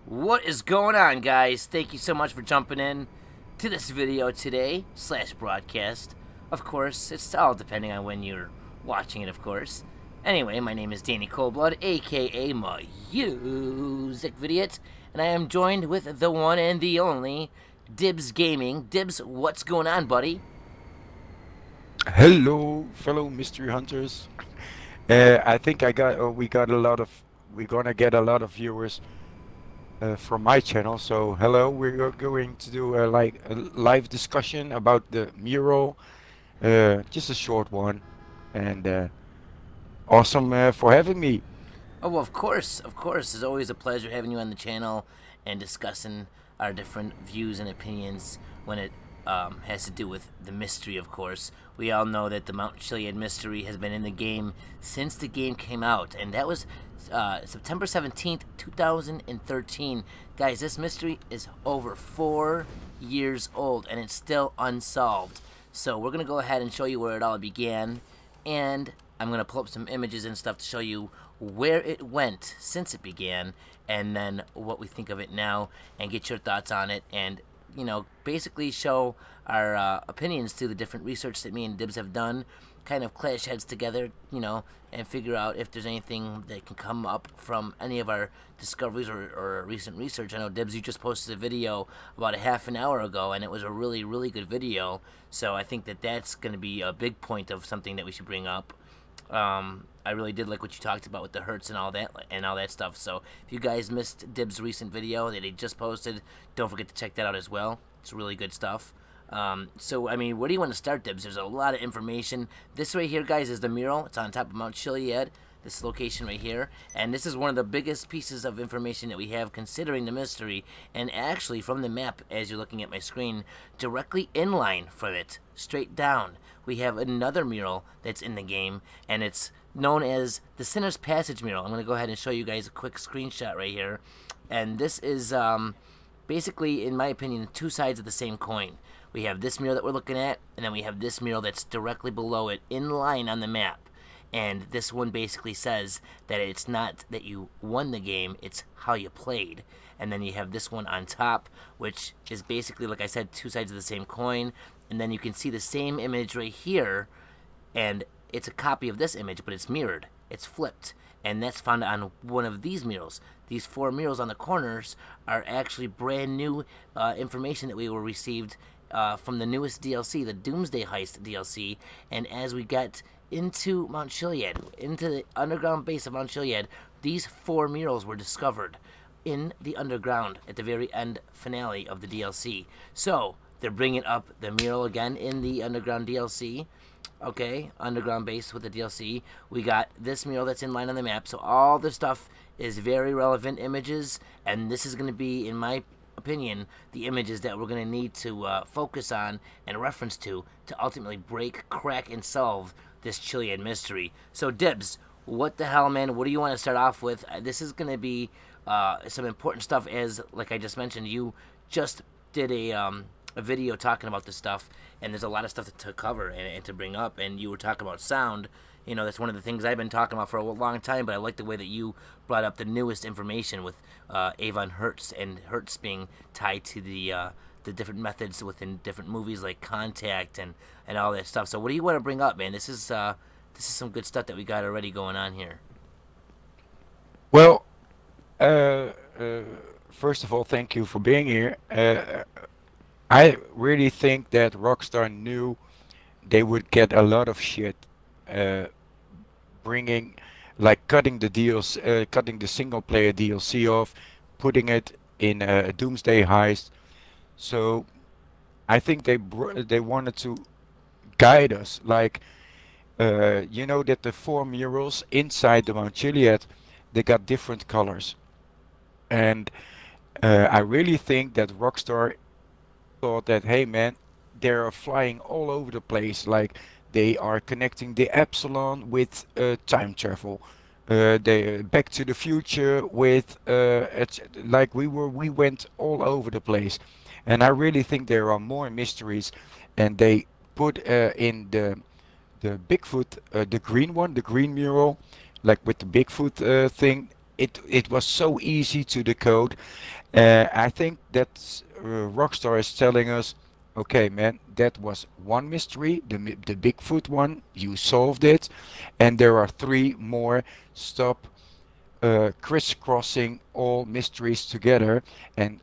What is going on, guys? Thank you so much for jumping in to this video today / broadcast. Of course, it's all depending on when you're watching it, of course. Anyway, my name is Danny Coldblood, aka MusicVidiot, and I am joined with the one and the only Dibbs Gaming. Dibbs, what's going on, buddy? Hello, fellow mystery hunters. I think we're gonna get a lot of viewers from my channel. So hello, we're going to do a live discussion about the mural, just a short one, and awesome for having me. Oh, well, of course. It's always a pleasure having you on the channel and discussing our different views and opinions when it has to do with the mystery, of course. We all know that the Mount Chiliad mystery has been in the game since the game came out, and that was September 17th, 2013. Guys, this mystery is over 4 years old, and it's still unsolved. So we're going to go ahead and show you where it all began, and I'm going to pull up some images and stuff to show you where it went since it began, and then what we think of it now, and get your thoughts on it, and you know, basically show our opinions to the different research that me and Dibbs have done, kind of clash heads together, you know, and figure out if there's anything that can come up from any of our discoveries or recent research. I know, Dibbs, you just posted a video about a half an hour ago, and it was a really, really good video, so I think that that's going to be a big point of something that we should bring up. I really did like what you talked about with the hertz and all that stuff. So if you guys missed Dibbs' recent video that he just posted, don't forget to check that out as well. It's really good stuff. So I mean, where do you want to start, Dibbs? There's a lot of information. This right here, guys, is the mural. It's on top of Mount Chiliad, this location right here, and this is one of the biggest pieces of information that we have considering the mystery, and actually from the map, as you're looking at my screen, directly in line from it, straight down, we have another mural that's in the game, and it's known as the Sinner's Passage mural. I'm going to go ahead and show you guys a quick screenshot right here, and this is basically, in my opinion, two sides of the same coin. We have this mural that we're looking at, and then we have this mural that's directly below it, in line on the map. And this one basically says that it's not that you won the game, it's how you played. And then you have this one on top, which is basically, like I said, two sides of the same coin. And then you can see the same image right here, and it's a copy of this image, but it's mirrored. It's flipped. And that's found on one of these murals. These 4 murals on the corners are actually brand new information that we were received from the newest DLC, the Doomsday Heist DLC. And as we got into Mount Chiliad, into the underground base of Mount Chiliad, these 4 murals were discovered in the underground at the very end finale of the DLC. So they're bringing up the mural again in the underground DLC. Okay, underground base with the DLC. We got this mural that's in line on the map. So all the stuff is very relevant images, and this is going to be, in my opinion, the images that we're going to need to focus on and reference to ultimately break, crack, and solve this Chiliad mystery. So, Dibbs, what the hell, man? What do you want to start off with? This is going to be some important stuff, as, like I just mentioned, you just did a video talking about this stuff, and there's a lot of stuff to cover and to bring up, and you were talking about sound. You know, that's one of the things I've been talking about for a long time, but I like the way that you brought up the newest information with Avon Hertz, and Hertz being tied to the different methods within different movies like Contact and all that stuff. So what do you want to bring up, man? This is some good stuff that we got already going on here. Well, first of all, thank you for being here. I really think that Rockstar knew they would get a lot of shit cutting the deals, cutting the single player DLC off, putting it in a Doomsday Heist. So I think they wanted to guide us, you know, that the 4 murals inside the Mount Chiliad, they got different colors, and I really think that Rockstar thought that, hey man, they're flying all over the place, like they are connecting the Epsilon with time travel, they Back to the Future with we went all over the place. And I really think there are more mysteries, and they put in the Bigfoot, the green one, the green mural, like with the Bigfoot thing, it was so easy to decode. I think that Rockstar is telling us, okay, man, that was one mystery, the Bigfoot one. You solved it, and there are three more. Stop crisscrossing all mysteries together and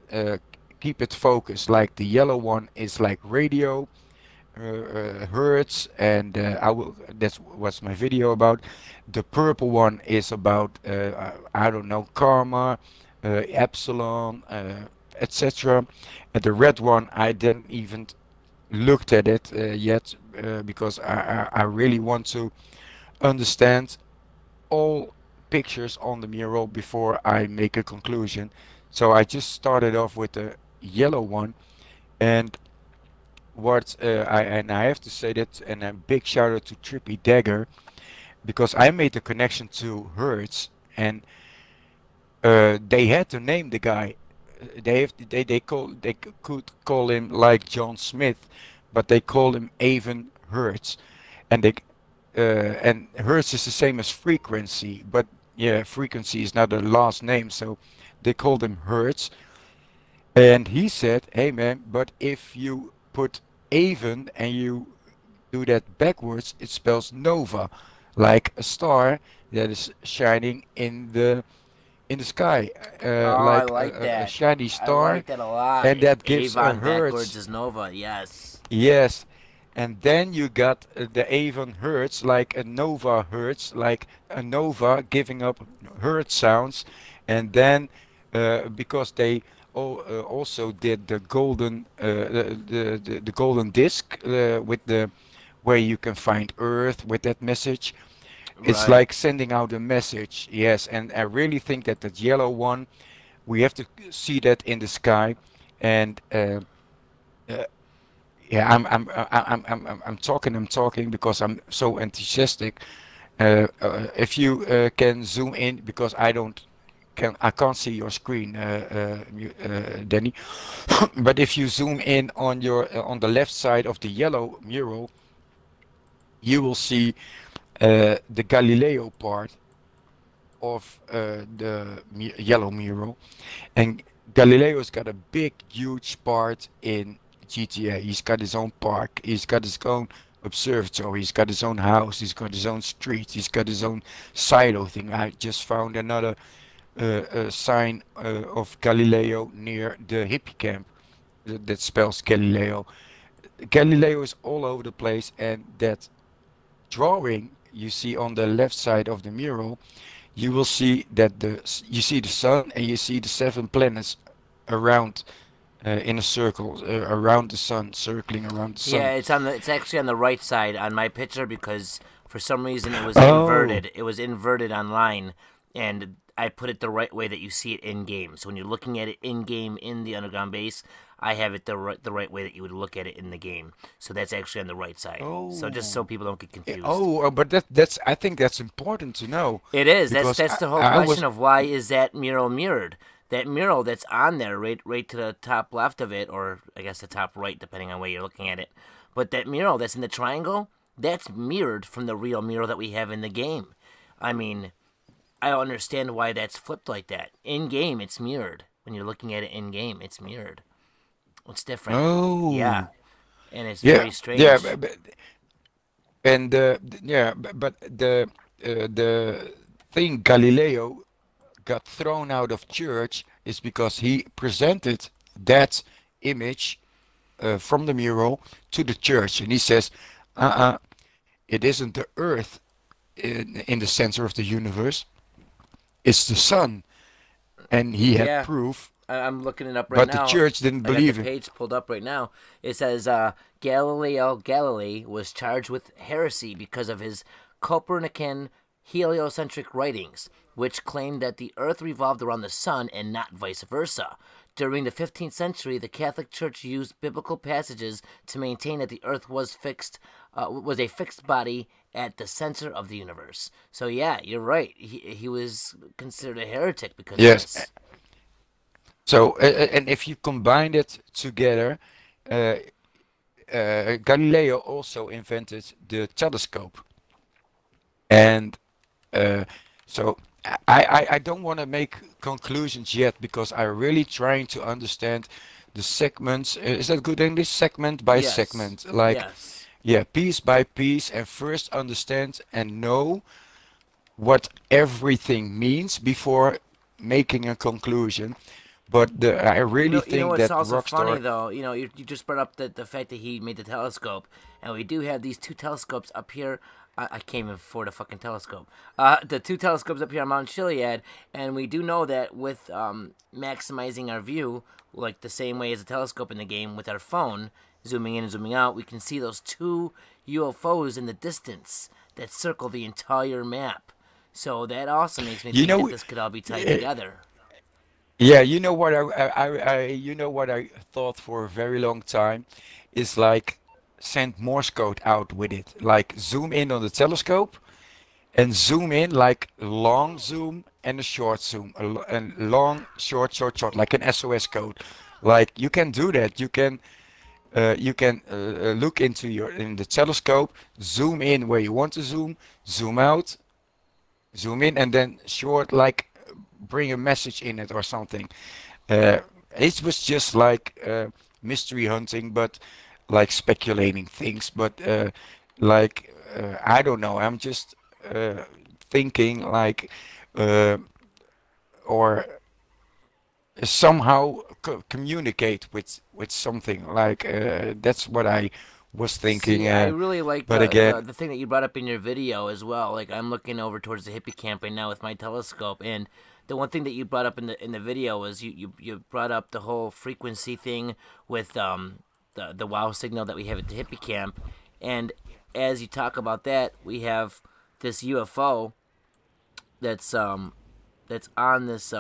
keep it focused. Like the yellow one is like radio, hertz, and I will. That's what's my video about. The purple one is about I don't know, karma, epsilon, etc. And the red one I didn't even looked at it yet because I really want to understand all pictures on the mural before I make a conclusion. So I just started off with the yellow one, and what I have to say that, and a big shout out to Trippy Dagger, because I made the connection to Hertz, and they had to name the guy. They could call him like John Smith, but they call him Avon Hertz, and they and Hertz is the same as frequency, but yeah, frequency is not a last name, so they called him Hertz. And he said, "Hey man, but if you put Avon and you do that backwards, it spells nova, like a star that is shining in the sky, Oh, I like like a that. shiny I star, like that a lot. and that gives a Avon backwards hertz." is Nova. Yes. Yes, and then you got the Avon hertz, like a nova hertz, like a nova giving up hertz sounds, and then because they also did the golden the golden disc with the where you can find Earth with that message. It's Right. like sending out a message, yes, and I really think that the yellow one, we have to see that in the sky, and uh, yeah, I'm talking because I'm so enthusiastic. If you can zoom in, because I can't see your screen, Danny. But if you zoom in on your on the left side of the yellow mural, you will see the Galileo part of the yellow mural, and Galileo's got a big, huge part in GTA. He's got his own park, he's got his own observatory, he's got his own house, he's got his own street, he's got his own silo thing. I just found another sign of Galileo near the hippie camp that spells Galileo. Galileo is all over the place, and that drawing you see on the left side of the mural, you will see that you see the sun and you see the seven planets around in a circle around the sun, circling around the Yeah, sun. it's actually on the right side on my picture because for some reason it was Oh, inverted. It was inverted online, and I put it the right way that you see it in game. So when you're looking at it in game in the underground base, I have it the right way that you would look at it in the game. So that's actually on the right side. So just so oh, people don't get confused. oh, but that's I think that's important to know It is. That's because that's the whole I question was of why is that mural mirrored? That mural that's on there, right to the top left of it, or I guess the top right, depending on where you're looking at it. But that mural that's in the triangle, that's mirrored from the real mural that we have in the game. I mean, I don't understand why that's flipped like that. In game, it's mirrored. When you're looking at it in game, it's mirrored. It's different. Yeah, oh and it's yeah very yeah strange. and yeah but the thing Galileo got thrown out of church is because he presented that image from the mural to the church, and he says, uh-uh, it isn't the earth in the center of the universe, it's the sun. And he had Yeah, proof, I'm looking it up right but the now. church didn't I got the believe him. page pulled up right now. It says Galileo Galilei was charged with heresy because of his Copernican heliocentric writings, which claimed that the Earth revolved around the sun and not vice versa. During the 15th century, the Catholic Church used biblical passages to maintain that the Earth was a fixed body at the center of the universe. So yeah, you're right. He was considered a heretic because of Yes. this. So, and if you combine it together, uh, Galileo also invented the telescope. And uh, so I don't want to make conclusions yet because I'm really trying to understand the segments. Is that good English? Segment by Yes. segment, like Yes. yeah, piece by piece, and first understand and know what everything means before making a conclusion. But I really You know think what's that also funny Rockstar, though. You just brought up the fact that he made the telescope, and we do have these two telescopes up here. I can't even afford a fucking telescope. The two telescopes up here on Mount Chiliad, and we do know that with maximizing our view, like the same way as a telescope in the game, with our phone zooming in and zooming out, we can see those two UFOs in the distance that circle the entire map. So that also makes me you think that know, this could all be tied uh, together. yeah, you know what you know what I thought for a very long time is like send Morse code out with it, like zoom in on the telescope and zoom in like long zoom and a short zoom, and long, short, short, short, like an SOS code. Like you can do that. You can look into in the telescope, zoom in where you want to zoom out, zoom in, and then short, like bring a message in it or something. Uh, it was just like mystery hunting, but like speculating things. But I don't know. I'm just thinking like uh, or somehow communicate with something. Like that's what I was thinking. See, I really like But again, the thing that you brought up in your video as well. Like I'm looking over towards the hippie camp right now with my telescope, and the one thing that you brought up in the video was you brought up the whole frequency thing with the wow signal that we have at the hippie camp, and as you talk about that, we have this UFO that's on this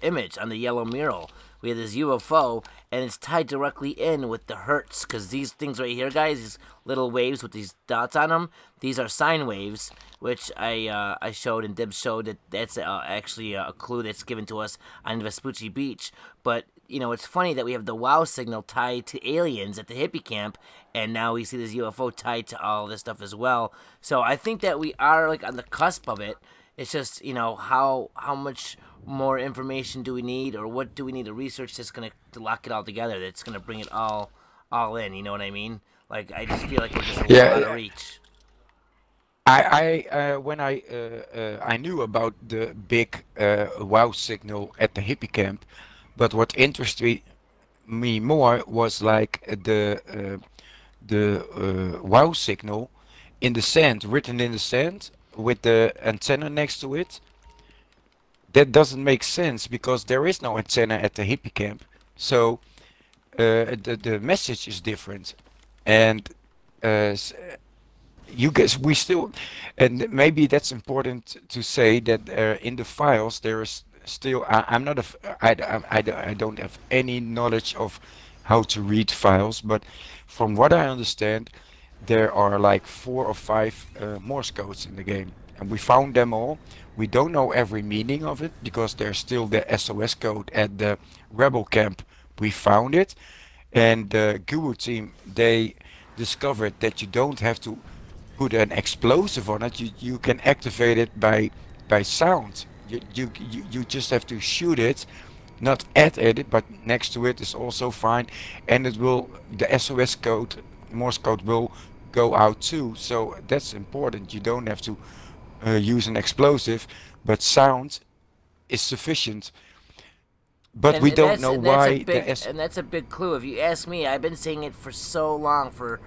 image on the yellow mural. We have this UFO, and it's tied directly in with the hertz, because these things right here, guys, these little waves with these dots on them, these are sine waves, which I showed and Dib showed that that's actually a clue that's given to us on Vespucci Beach. But it's funny that we have the WoW signal tied to aliens at the hippie camp, and now we see this UFO tied to all this stuff as well. So I think that we are like on the cusp of it. It's just how much more information do we need, or what do we need to research that's gonna to lock it all together? That's gonna bring it all in. You know what I mean? Like I just feel like we're just a little out of yeah, reach. when I knew about the big wow signal at the hippie camp, but what interested me more was like the wow signal in the sand, written in the sand with the antenna next to it. That doesn't make sense because there is no antenna at the hippie camp. So the message is different, and uh, s- you guys we still, and maybe that's important to say that in the files there is still I'm not a I don't have any knowledge of how to read files, but from what I understand there are like 4 or 5 Morse codes in the game, and we found them all. We don't know every meaning of it because there's still the SOS code at the rebel camp. We found it, and the Guru team, they discovered that you don't have to put an explosive on it. You can activate it by sound. You just have to shoot it, not at it, but next to it is also fine, and it will the SOS code, Morse code will go out too. So that's important. You don't have to use an explosive, but sound is sufficient. But And we and don't that's know and that's a why the big S. and that's a big clue. If you ask me, I've been saying it for so long, for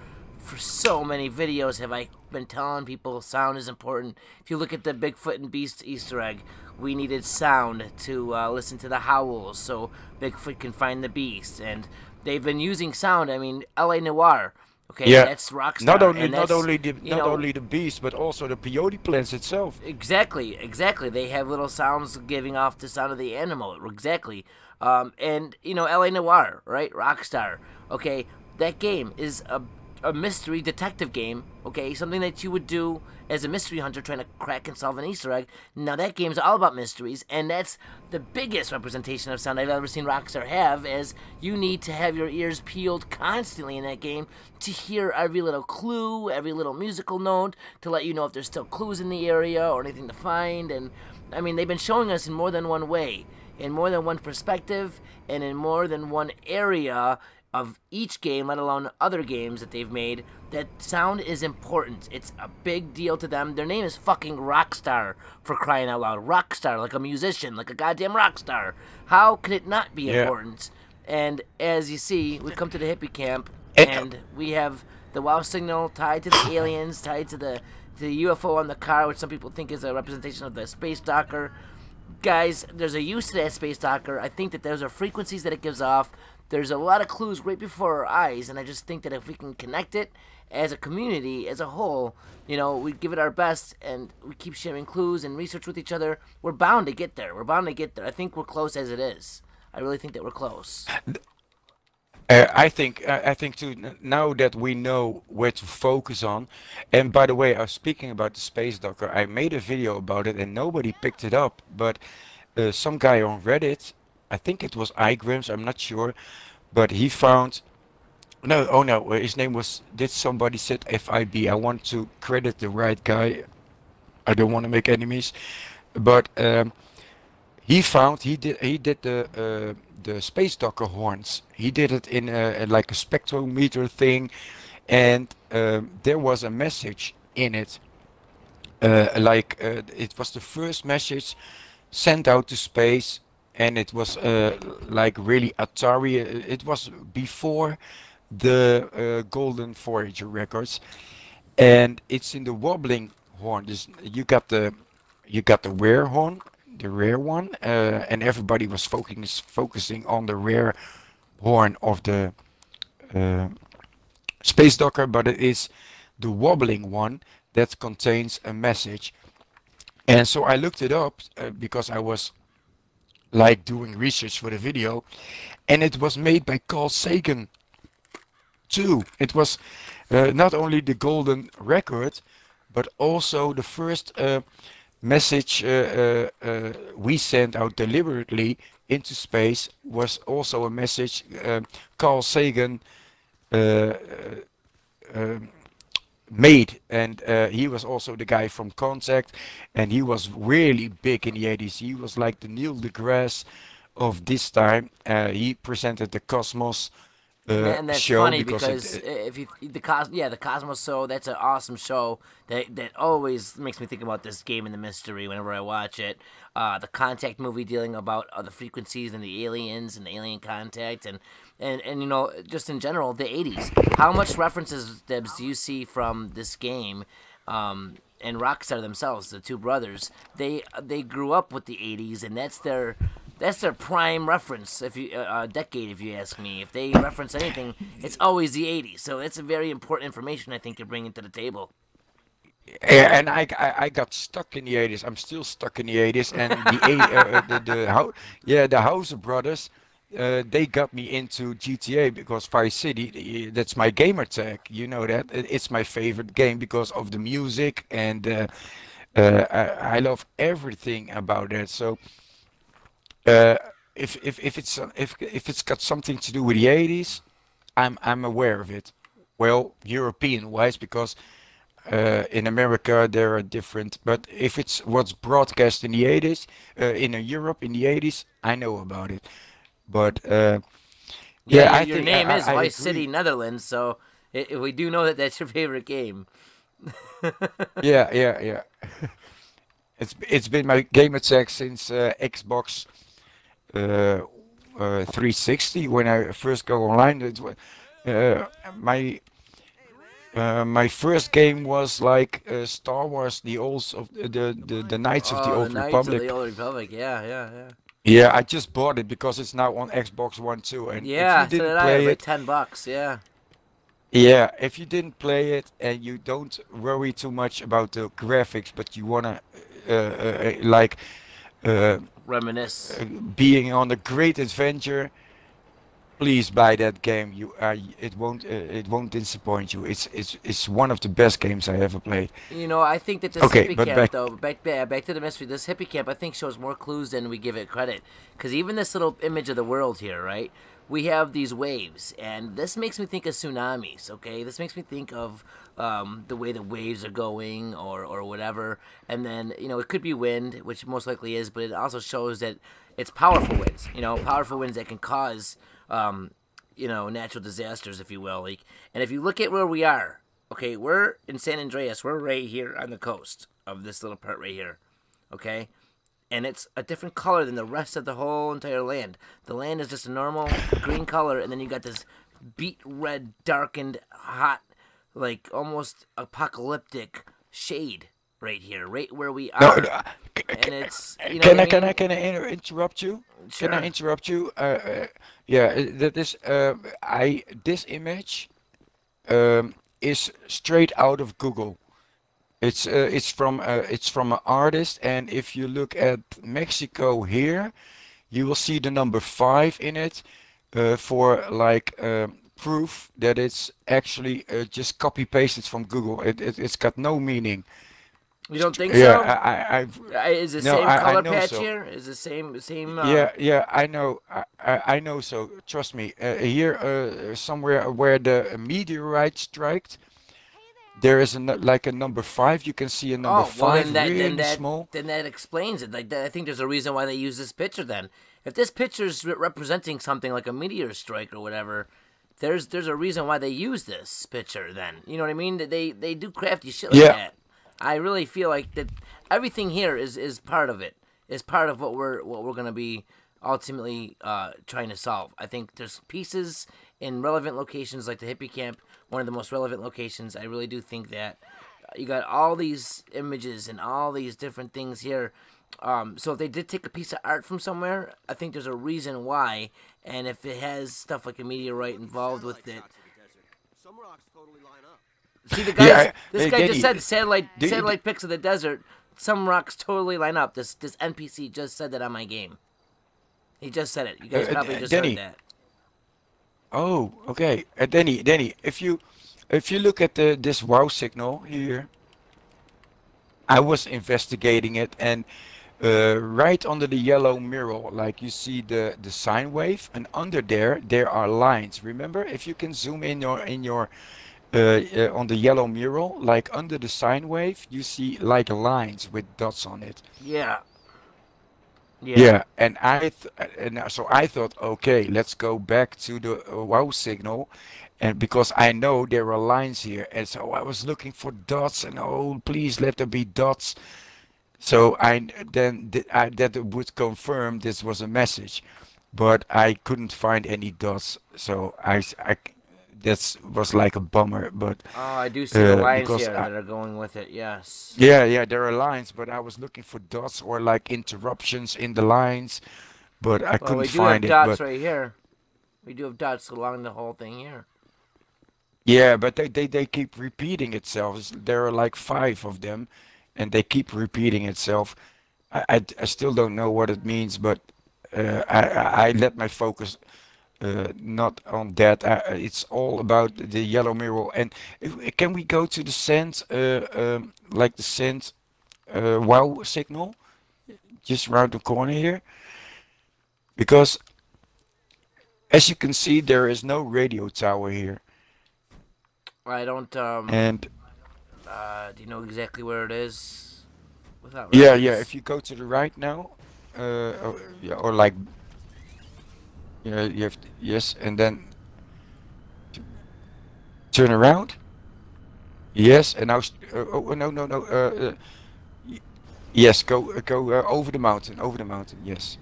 so many videos have I been telling people sound is important. If you look at the Bigfoot and Beast Easter egg, we needed sound to listen to the howls so Bigfoot can find the beast, and they've been using sound. I mean, L.A. Noir, okay, Yeah, that's Rockstar, and not that's only the you know beast, but also the peyote plants itself. Exactly, exactly. They have little sounds giving off the sound of the animal. Exactly. And L.A. Noir, right? Rockstar. Okay, that game is a mystery detective game. Okay, something that you would do as a mystery hunter trying to crack and solve an Easter egg. Now that game's all about mysteries, and that's the biggest representation of sound I've ever seen Rockstar have. As you need to have your ears peeled constantly in that game to hear every little clue, every little musical note, to let you know if there's still clues in the area or anything to find. And I mean, they've been showing us in more than one way, in more than one perspective, and in more than one area of each game, let alone other games that they've made, that sound is important. It's a big deal to them. Their name is fucking Rockstar, for crying out loud. Rockstar, like a musician, like a goddamn rock star. How could it not be important? And as you see, we come to the hippie camp, and we have the WoW signal tied to the aliens, tied to the UFO on the car, which some people think is a representation of the space docker. Guys, there's a use to that space docker. I think that those are frequencies that it gives off. There's a lot of clues right before our eyes, and I just think that if we can connect it as a community, as a whole, you know, we give it our best, and we keep sharing clues and research with each other, we're bound to get there. We're bound to get there. I think we're close as it is. I really think that we're close. I think too. Now that we know where to focus on, and by the way, I was speaking about the space docker. I made a video about it, and nobody picked it up. But some guy on Reddit, I think it was iGrims, I'm not sure, but he found. No, oh no, his name was. Did somebody said FIB? I want to credit the right guy. I don't want to make enemies, but he found he did the space docker horns. He did it in like a spectrometer thing, and there was a message in it. It was the first message sent out to space, and it was like really Atari. It was before the Golden Voyager records, and it's in the wobbling horn. You got the rare horn, the rare one, and everybody was focusing on the rare horn of the space docker, but it is the wobbling one that contains a message. And so I looked it up because I was like doing research for the video, and it was made by Carl Sagan too. It was not only the golden record, but also the first message we sent out deliberately into space was also a message Carl Sagan made, and he was also the guy from Contact, and he was really big in the 80s. He was like the Neil deGrasse of this time. He presented the Cosmos and that's show funny because if you the Cosmos show, that's an awesome show that always makes me think about this game and the mystery whenever I watch it. The Contact movie dealing about the frequencies and the aliens and the alien contact, and you know, just in general the 80s. How much references, Debs, do you see from this game? And Rockstar themselves, the two brothers, they grew up with the 80s, and that's their prime reference, if you decade, if you ask me. If they reference anything, it's always the 80s. So it's a very important information, I think, you're bringing to the table. Yeah, and I got stuck in the 80s. I'm still stuck in the 80s, and the Hauser brothers, they got me into GTA because Vice City, that's my gamer tag. You know that it's my favorite game because of the music, and I love everything about it. So. If it's got something to do with the 80s, I'm aware of it. Well, European wise, because in America there are different. But if it's what's broadcast in the 80s, in Europe in the 80s, I know about it. But yeah, your name is Vice City, Netherlands, so we do know that that's your favorite game. yeah. It's been my gamer tag since Xbox 360 when I first go online. It was my first game was like Star Wars, the Knights of the Old Republic. Knights of the Old Republic, yeah. Yeah, I just bought it because it's now on Xbox One too. And yeah, if you didn't play it, like $10, yeah. Yeah, if you didn't play it and you don't worry too much about the graphics, but you wanna reminisce, being on a great adventure, please buy that game. It won't disappoint you. It's one of the best games I ever played. You know, I think that this hippie camp, though, back to the mystery, this hippie camp, I think shows more clues than we give it credit. Because even this little image of the world here, right? we have these waves, and this makes me think of tsunamis. Okay, this makes me think of the way the waves are going, or whatever. And then it could be wind, which most likely is, but it also shows that it's powerful winds. Powerful winds that can cause natural disasters, if you will. Like, and if you look at where we are, okay, we're in San Andreas. We're right here on the coast of this little part right here. Okay. And it's a different color than the rest of the whole entire land. The land is just a normal green color, and then you got this beet red, darkened, hot, like almost apocalyptic shade right here, right where we are. No, And it's can I interrupt you? Sure. Can I interrupt you? Yeah, that is this image is straight out of Google. It's from an artist, and if you look at Mexico here, you will see the number 5 in it for like proof that it's actually just copy pasted from Google. It's got no meaning. You don't think Yeah, so? Is the no, same I color know patch so. here? Is the same? Yeah, I know. I know so. Trust me. Here, somewhere where the meteorite struck, there is like a number 5. You can see a number Oh, well, 5 really small. then that explains it. Like, I think there's a reason why they use this picture. Then, if this picture's representing something like a meteor strike or whatever, there's a reason why they use this picture. Then, you know what I mean? They do crafty shit like that. I really feel like that everything here is part of it. Is part of what we're gonna be ultimately trying to solve. I think there's pieces in relevant locations like the hippie camp, one of the most relevant locations. I really do think that you got all these images and all these different things here. So if they did take a piece of art from somewhere, I think there's a reason why. And if it has stuff like a meteorite involved with it. Some rocks totally line up. See, the guys, this guy Danny, just said satellite pics of the desert. Some rocks totally line up. This NPC just said that on my game. He just said it. You guys probably just Danny. heard that. Oh, okay. Danny, if you look at this wow signal here, I was investigating it, and right under the yellow mirror, like you see the sine wave, and under there are lines. Remember, if you can zoom in your on the yellow mirror, like under the sine wave, you see like lines with dots on it. Yeah. Yeah, and so I thought, okay, let's go back to the wow signal, and because I know there are lines here, and so I was looking for dots, and oh, please let there be dots. So that would confirm this was a message, but I couldn't find any dots, so that was like a bummer. But Oh, I do see the lines because here that are going with it. Yes. yeah, there are lines, but I was looking for dots or like interruptions in the lines, but I Well, couldn't we do have find it. dots But right here. We do have dots along the whole thing here. yeah, but they keep repeating itself. There are like 5 of them, and they keep repeating itself. I still don't know what it means, but I let my focus not on that. It's all about the yellow mirror. And can we go to the send, like the send wow signal, just around the corner here? Because as you can see, there is no radio tower here. I don't. And Do you know exactly where it is? Without yeah, reference? if you go to the right now, yeah, or like, yeah, you have yes, and then turn around. Yes, and now, oh no, yes, go over the mountain, yes.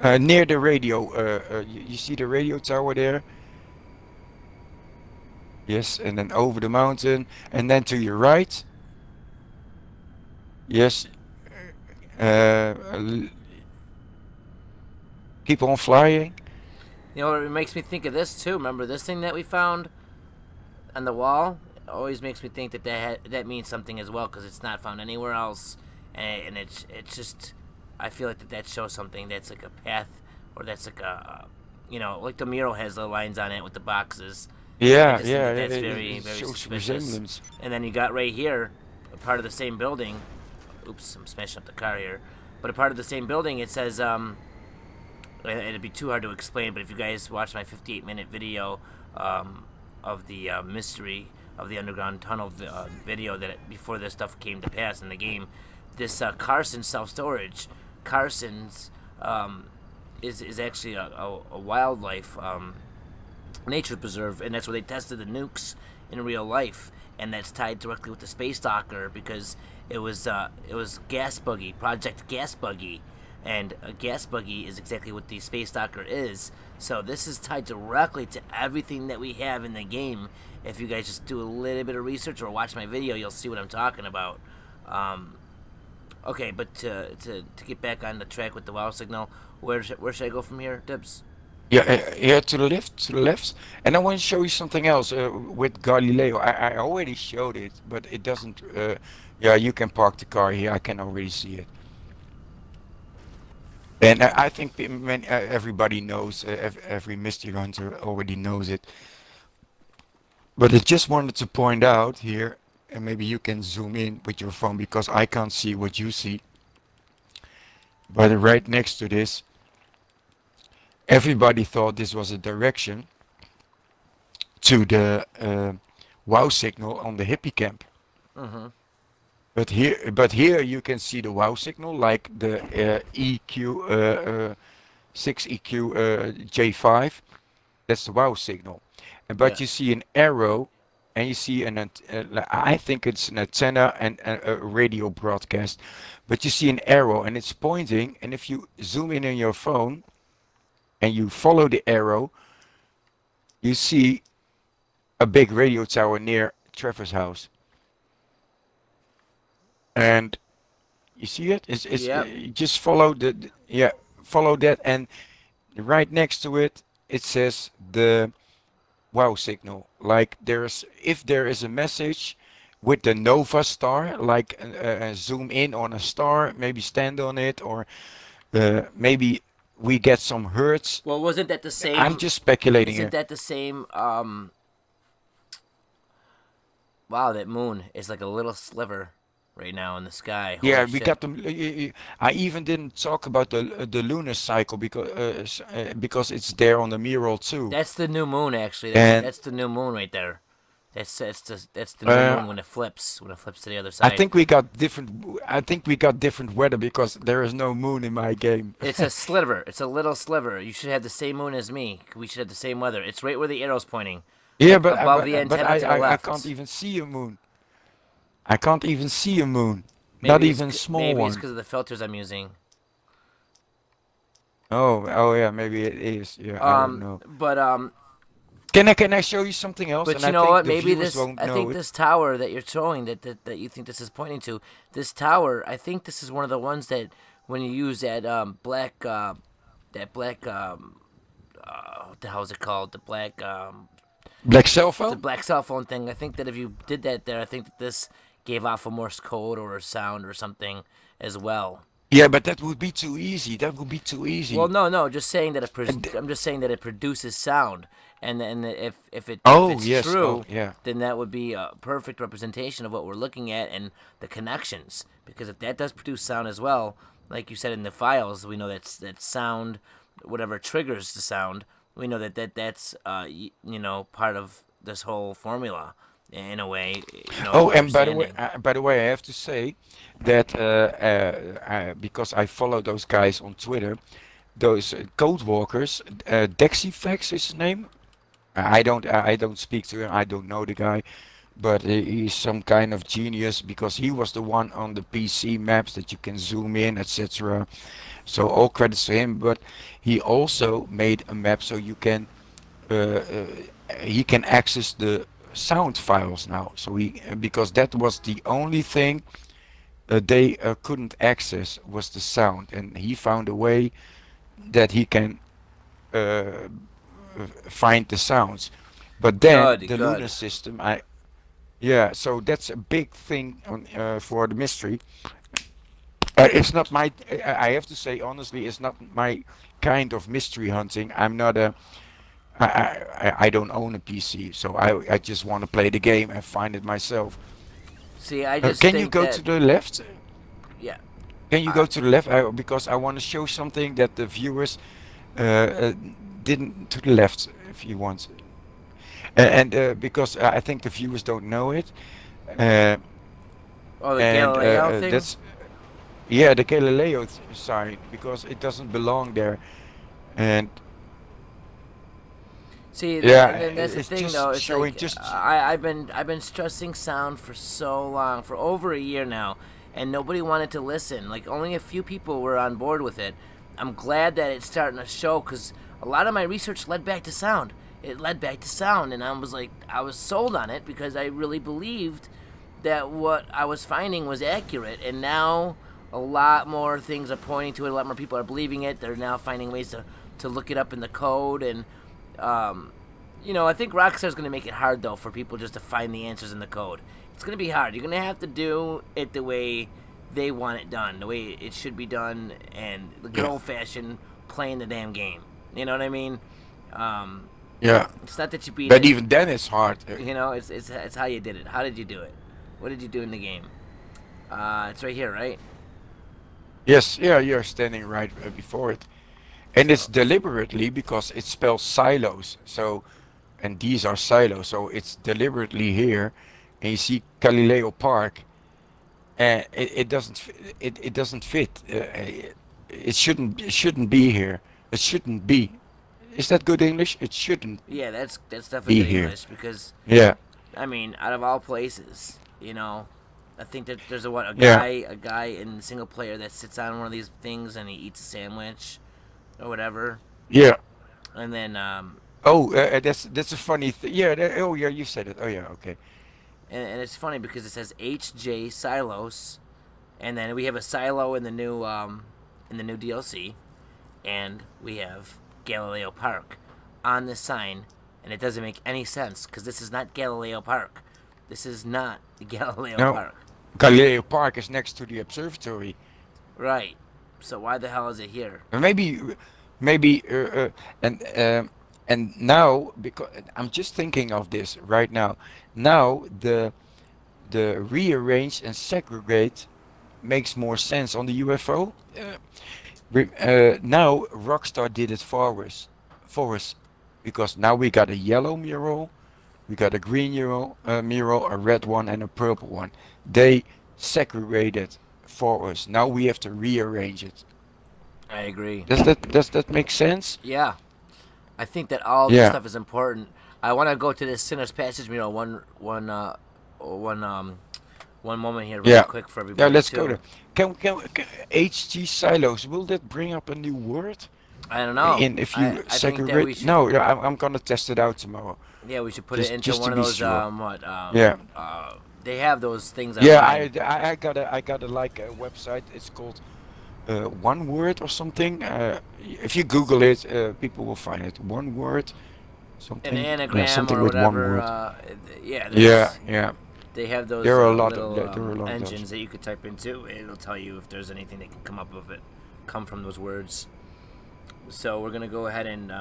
Near the radio, you see the radio tower there? Yes, and then over the mountain, and then to your right. Yes. Keep on flying. You know, it makes me think of this too. Remember this thing that we found on the wall? It always makes me think that that means something as well, because it's not found anywhere else, and it's just, I feel like that shows something that's like a path, or that's like a, like the mural has the lines on it with the boxes. Yeah, I just think yeah, that that's it very shows suspicious. resemblance. And then you got right here, a part of the same building. Oops, I'm smashing up the car here. But a part of the same building, it says it'd be too hard to explain, but if you guys watch my 58-minute video of the mystery of the underground tunnel video before this stuff came to pass in the game, this Carson self-storage, Carson's is actually a wildlife nature preserve, and that's where they tested the nukes in real life, and that's tied directly with the space docker because it was Gas Buggy, Project Gas Buggy, and a gas buggy is exactly what the space docker is. So this is tied directly to everything that we have in the game. If you guys just do a little bit of research or watch my video, you'll see what I'm talking about. Okay, but to get back on the track with the wow signal, where should I go from here, Dibbs? Yeah, yeah, to the left. And I want to show you something else with Galileo. I already showed it, but it doesn't. Yeah, you can park the car here. I can already see it. And I think everybody knows, every mystery hunter already knows it. But I just wanted to point out here, and maybe you can zoom in with your phone because I can't see what you see. But right next to this, everybody thought this was a direction to the wow signal on the hippie camp. Mm-hmm. But here you can see the wow signal, like the EQ 6EQ J5. That's the wow signal. But you see an arrow, and you see I think it's an antenna and a radio broadcast. But you see an arrow, and it's pointing. And if you zoom in on your phone, and you follow the arrow, you see a big radio tower near Trevor's house. And you see it? It's you just follow follow that, and right next to it, it says the wow signal. Like if there is a message with the Nova star, like zoom in on a star, maybe stand on it, or maybe we get some hertz. Well, wasn't that the same? I'm just speculating here. Isn't that the same? Wow, that moon is like a little sliver right now in the sky. Holy Yeah, we shit. got them. I even didn't talk about the lunar cycle because it's there on the mirror too. That's the new moon, actually. And- That's the new moon right there. That's the new moon when it flips to the other side. I think we got different weather because there is no moon in my game. It's a sliver. It's a little sliver. You should have the same moon as me. We should have the same weather. It's right where the arrow's pointing. Yeah, but above the antenna to the I left. can't even see a moon. I can't even see a moon. Maybe Not it's even a small maybe one. it's because of the filters I'm using. Oh yeah, maybe it is. Yeah, I don't know. But Can I show you something else? But And you I know think what? the Maybe viewers this. won't I know think it. this tower that you're showing that you think this is pointing to. This tower. I think this is one of the ones that when you use that black what the hell is it called? The black Black cell phone? the black cell phone thing. I think that if you did that there, I think that this gave off a Morse code or a sound or something as well. Yeah, but that would be too easy. That would be too easy. Well, no, just saying that I'm just saying that it produces sound, and if it's yes. true, Oh, yeah. then that would be a perfect representation of what we're looking at and the connections. Because if that does produce sound as well, like you said in the files, we know that sound, whatever triggers the sound, we know that's part of this whole formula in a way. And by the way, I have to say that because I follow those guys on Twitter, those code walkers, Dexyfax is his name. I don't speak to him. I don't know the guy, but he's some kind of genius because he was the one on the PC maps that you can zoom in, etc. So all credits to him. But he also made a map so you can he can access the sound files now. So because that was the only thing they couldn't access was the sound, and he found a way that he can find the sounds. But then the lunar system, so that's a big thing for the mystery. It's not my, I have to say honestly, it's not my kind of mystery hunting. I'm not a, I don't own a PC, so I just want to play the game and find it myself. See, I just can think you go that, to the left? Yeah. Can you go to the left? Because I want to show something that the viewers uh, didn't to the left if you want, and because I think the viewers don't know it, uh, Oh, the and Galileo thing? that's yeah, the Galileo sign, because it doesn't belong there, and See, yeah, and then that's the it's thing, though. just It's showing like just I've been stressing sound for so long, for over a year now, and nobody wanted to listen. Like only a few people were on board with it. I'm glad that it's starting to show because a lot of my research led back to sound. It led back to sound, and I was like, I was sold on it because I really believed that what I was finding was accurate, and now a lot more things are pointing to it. A lot more people are believing it. They're now finding ways to look it up in the code, and um, you know, I think Rockstar's going to make it hard though for people just to find the answers in the code. It's going to be hard. You're going to have to do it the way they want it done, the way it should be done, and the good old-fashioned playing the damn game. You know what I mean? Um, yeah. it's not that you beat But it. even then, it's hard. You know, it's how you did it. How did you do it? What did you do in the game? It's right here, right? Yes, yeah, you're standing right before it, and it's So, deliberately because it spells silos. So, and these are silos, so it's deliberately here, and you see Galileo Park, and it doesn't it doesn't fit. It shouldn't be here. It shouldn't be. Is that good English? It shouldn't yeah, that's definitely be good here. English because Yeah, I mean, out of all places, you know, I think that there's yeah, a guy in single player that sits on one of these things and he eats a sandwich or whatever, yeah. and then Oh, that's a funny thing. Yeah, oh yeah, you said it. Oh yeah, okay. and it's funny because it says HJ Silos, and then we have a silo in the new DLC, and we have Galileo Park on the sign, and it doesn't make any sense because this is not Galileo Park. This is not Galileo No, Park. Galileo Park is next to the observatory. Right. So why the hell is it here? Maybe, maybe, and and now because I'm just thinking of this right now. Now the rearrange and segregate makes more sense on the UFO. Now Rockstar did it for us, because now we got a yellow mural, we got a green mural, a red one, and a purple one. They segregated for us. Now we have to rearrange it. I agree. Does that make sense? Yeah. I think that all this Yeah. stuff is important. I want to go to this Sinner's Passage mural one moment here really Yeah. quick for Yeah, everybody let's go too. there. Can HG silos, will that bring up a new word? I don't know. In if you I think that we segregate? should No, yeah, I'm gonna test it out tomorrow. yeah, we should put it into Just one to of be those sure. what Yeah. they have those things Yeah, online. I got a like a website. It's called One Word or something. If you Google it, people will find it. One Word, An something. Yeah, anagram something or with one whatever. word. Yeah, Yeah, there's yeah. they have those There are a lot of little there are a lot of those. engines that you could type into. It'll tell you if there's anything that can come up of it, come from those words. So we're gonna go ahead and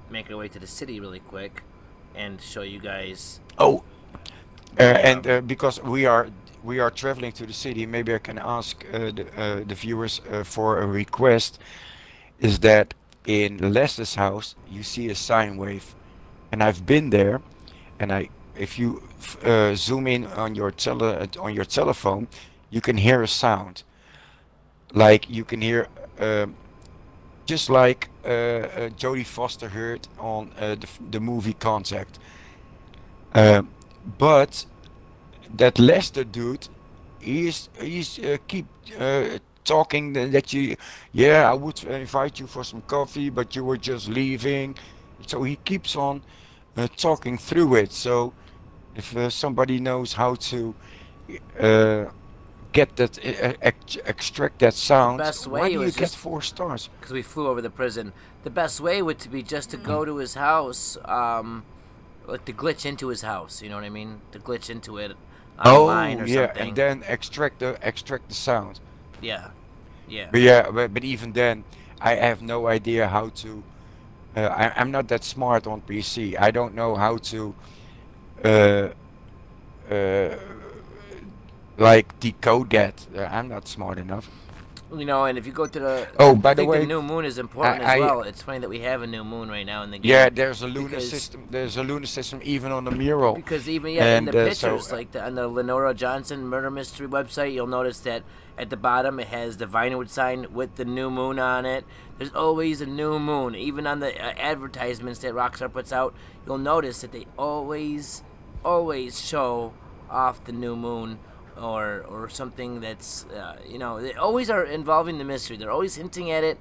make our way to the city really quick, and show you guys Oh, the and because we are traveling to the city, maybe I can ask the viewers for a request. Is that in Lester's house you see a sine wave, and I've been there, and if you zoom in on on your telephone, you can hear a sound, like you can hear just like Jodie Foster heard on the movie Contact. Um, but that Lester dude, he's keep talking that you, yeah, I would invite you for some coffee, but you were just leaving. So he keeps on talking through it. So if somebody knows how to uh, get that, extract that the sound, best why way do you was get just 4 stars? because we flew over the prison. The best way would to be just to go to his house, like to glitch into his house. You know what I mean? To glitch into it online Oh or yeah, and something. then extract the sound. Yeah, yeah. But yeah, but even then, I have no idea how to. I'm not that smart on PC. I don't know how to, uh, uh, like decode that. I'm not smart enough. You know, and if you go to the, Oh, I by the think the way, new moon is important as I well. It's funny that we have a new moon right now in the yeah, game there's a lunar because system. There's a lunar system even on the mural, even yeah, in the and so pictures, like on the Lenora Johnson murder mystery website, you'll notice that at the bottom it has the Vinewood sign with the new moon on it. There's always a new moon, even on the advertisements that Rockstar puts out. You'll notice that they always show off the new moon or something that's you know, they always are involving the mystery. They're always hinting at it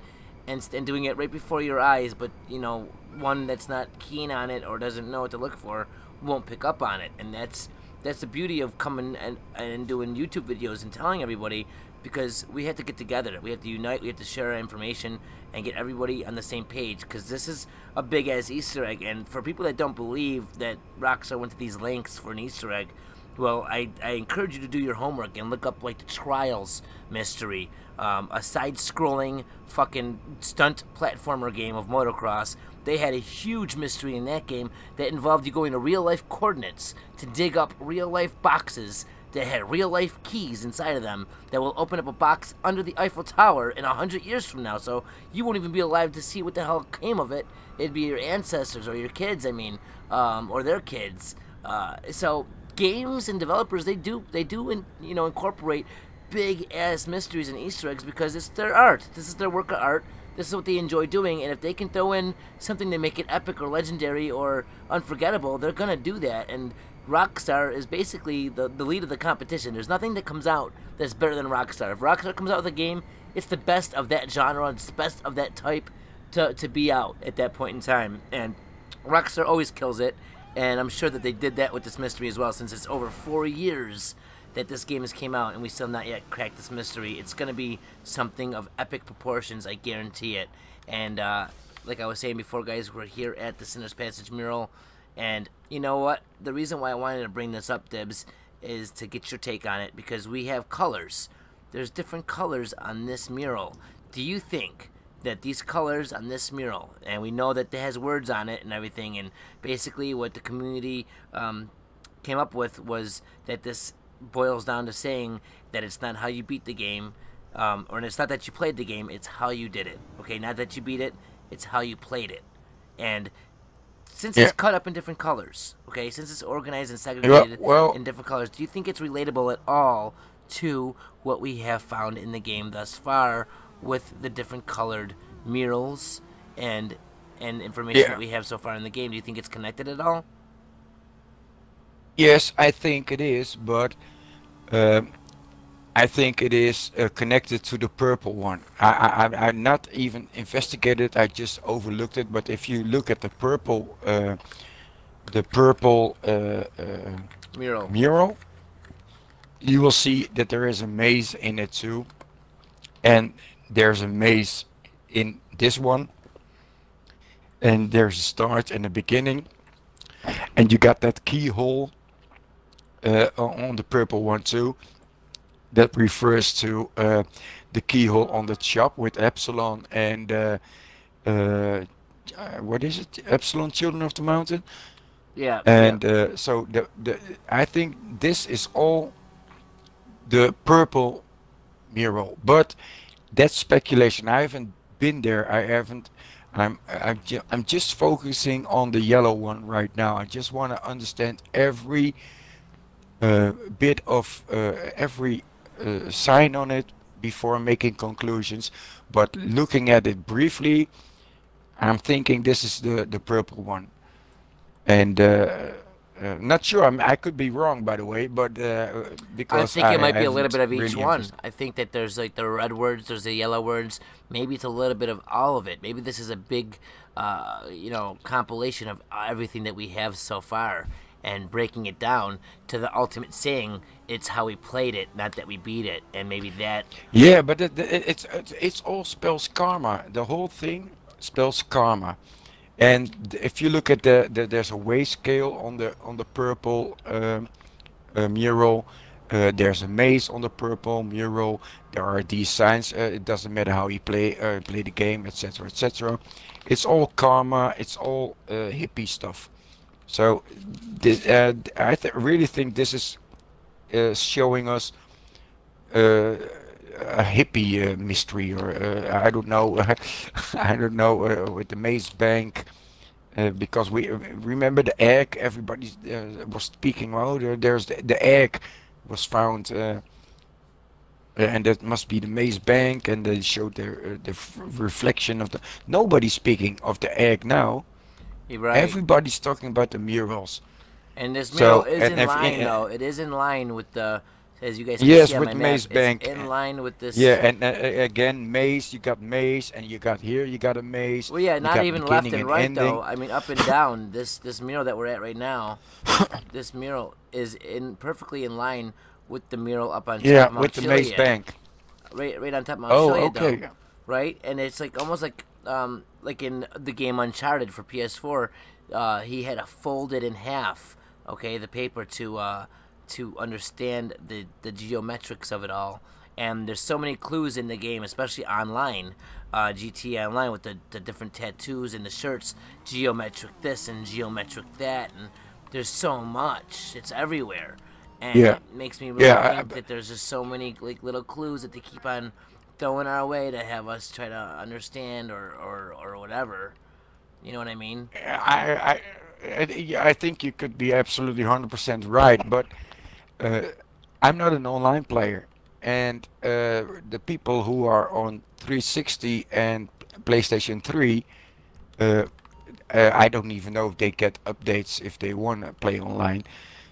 and doing it right before your eyes, but you know, one that's not keen on it or doesn't know what to look for won't pick up on it. And that's the beauty of coming and doing YouTube videos and telling everybody, because we have to get together, we have to unite, we have to share our information and get everybody on the same page, because this is a big ass Easter egg. And for people that don't believe that Rockstar went to these lengths for an Easter egg, well, I encourage you to do your homework and look up like the Trials mystery, a side-scrolling fucking stunt platformer game of motocross. They had a huge mystery in that game that involved you going to real-life coordinates to dig up real-life boxes that had real-life keys inside of them that will open up a box under the Eiffel Tower in 100 years from now. So you won't even be alive to see what the hell came of it. It'd be your ancestors or your kids, I mean, or their kids. So games and developers, they do you know, incorporate big ass mysteries and Easter eggs because it's their art. This is their work of art. This is what they enjoy doing, and if they can throw in something to make it epic or legendary or unforgettable, they're gonna do that. And Rockstar is basically the lead of the competition. There's nothing that comes out that's better than Rockstar. If Rockstar comes out with a game, it's the best of that genre, it's the best of that type to be out at that point in time. And Rockstar always kills it, and I'm sure that they did that with this mystery as well, since it's over 4 years that this game has came out and we still not yet cracked this mystery. It's going to be something of epic proportions, I guarantee it. And like I was saying before, guys, we're here at the Sinner's Passage mural, and you know what? The reason why I wanted to bring this up, Dibbs, is to get your take on it, because we have colors. There's different colors on this mural. Do you think that these colors on this mural, and we know that it has words on it and everything, and basically what the community came up with was that this boils down to saying that it's not how you beat the game, or it's not that you played the game, it's how you did it. Okay, not that you beat it, it's how you played it. And since it's cut up in different colors, okay, since it's organized and segregated in different colors, do you think it's relatable at all to what we have found in the game thus far with the different colored murals and information that we have so far in the game? Do you think it's connected at all? Yes, I think it is, but I think it is connected to the purple one. I'm not even investigated. I just overlooked it. But if you look at the purple mural, you will see that there is a maze in it too, and there's a maze in this one, and there's a start and a beginning, and you got that keyhole on the purple one too. That refers to the keyhole on the shop with Epsilon and what is it? Epsilon, Children of the Mountain. Yeah. And so I think this is all the purple mural, but that's speculation. I haven't been there. I haven't. I'm just focusing on the yellow one right now. I just want to understand every bit of every sign on it before making conclusions. But looking at it briefly, I'm thinking this is the purple one, and not sure. I could be wrong, by the way, but because I think it might be a little bit of really each one. I think that there's like the red words, there's the yellow words. Maybe it's a little bit of all of it. Maybe this is a big, you know, compilation of everything that we have so far, and breaking it down to the ultimate saying it's how we played it, not that we beat it. And maybe that. Yeah, but it's all spells karma. The whole thing spells karma. And if you look at there's a weight scale on the purple mural. There's a maze on the purple mural. There are these signs. It doesn't matter how you play the game, etc., etc. It's all karma. It's all hippie stuff. So this, I really think this is showing us a hippie mystery, or I don't know, I don't know, with the Maze Bank. Because we remember the egg, everybody was speaking. Oh, there's the egg was found, and that must be the Maze Bank, and they showed the reflection of the. Nobody's speaking of the egg now. You're right. Everybody's talking about the murals. And this mural So is and in line, though. It is in line with the, as you guys can yes, see on with my map. Maze Bank. It's in line with Yeah, this. and again, maze. You got maze, and you got here. You got a maze. Well, yeah, You not got even left beginning and and right ending. though. I mean, up and down. This mural that we're at right now, this mural is in perfectly in line with the mural up on Yeah, top Mount with the Maze Chiliad. Bank. Right on top Mount Oh, Chiliad, though. okay. Right, and it's like almost like in the game Uncharted for PS4, he had to fold it in half. Okay, the paper to understand the geometrics of it all. And there's so many clues in the game, especially online, GTA Online, with the different tattoos and the shirts, geometric this and geometric that, and there's so much. It's everywhere, and Yeah, it makes me really yeah. think that there's just so many like little clues that they keep on throwing our way to have us try to understand or whatever. You know what I mean? I think you could be absolutely 100% right, but uh, I'm not an online player, and the people who are on 360 and PlayStation 3, uh, I don't even know if they get updates if they want to play online.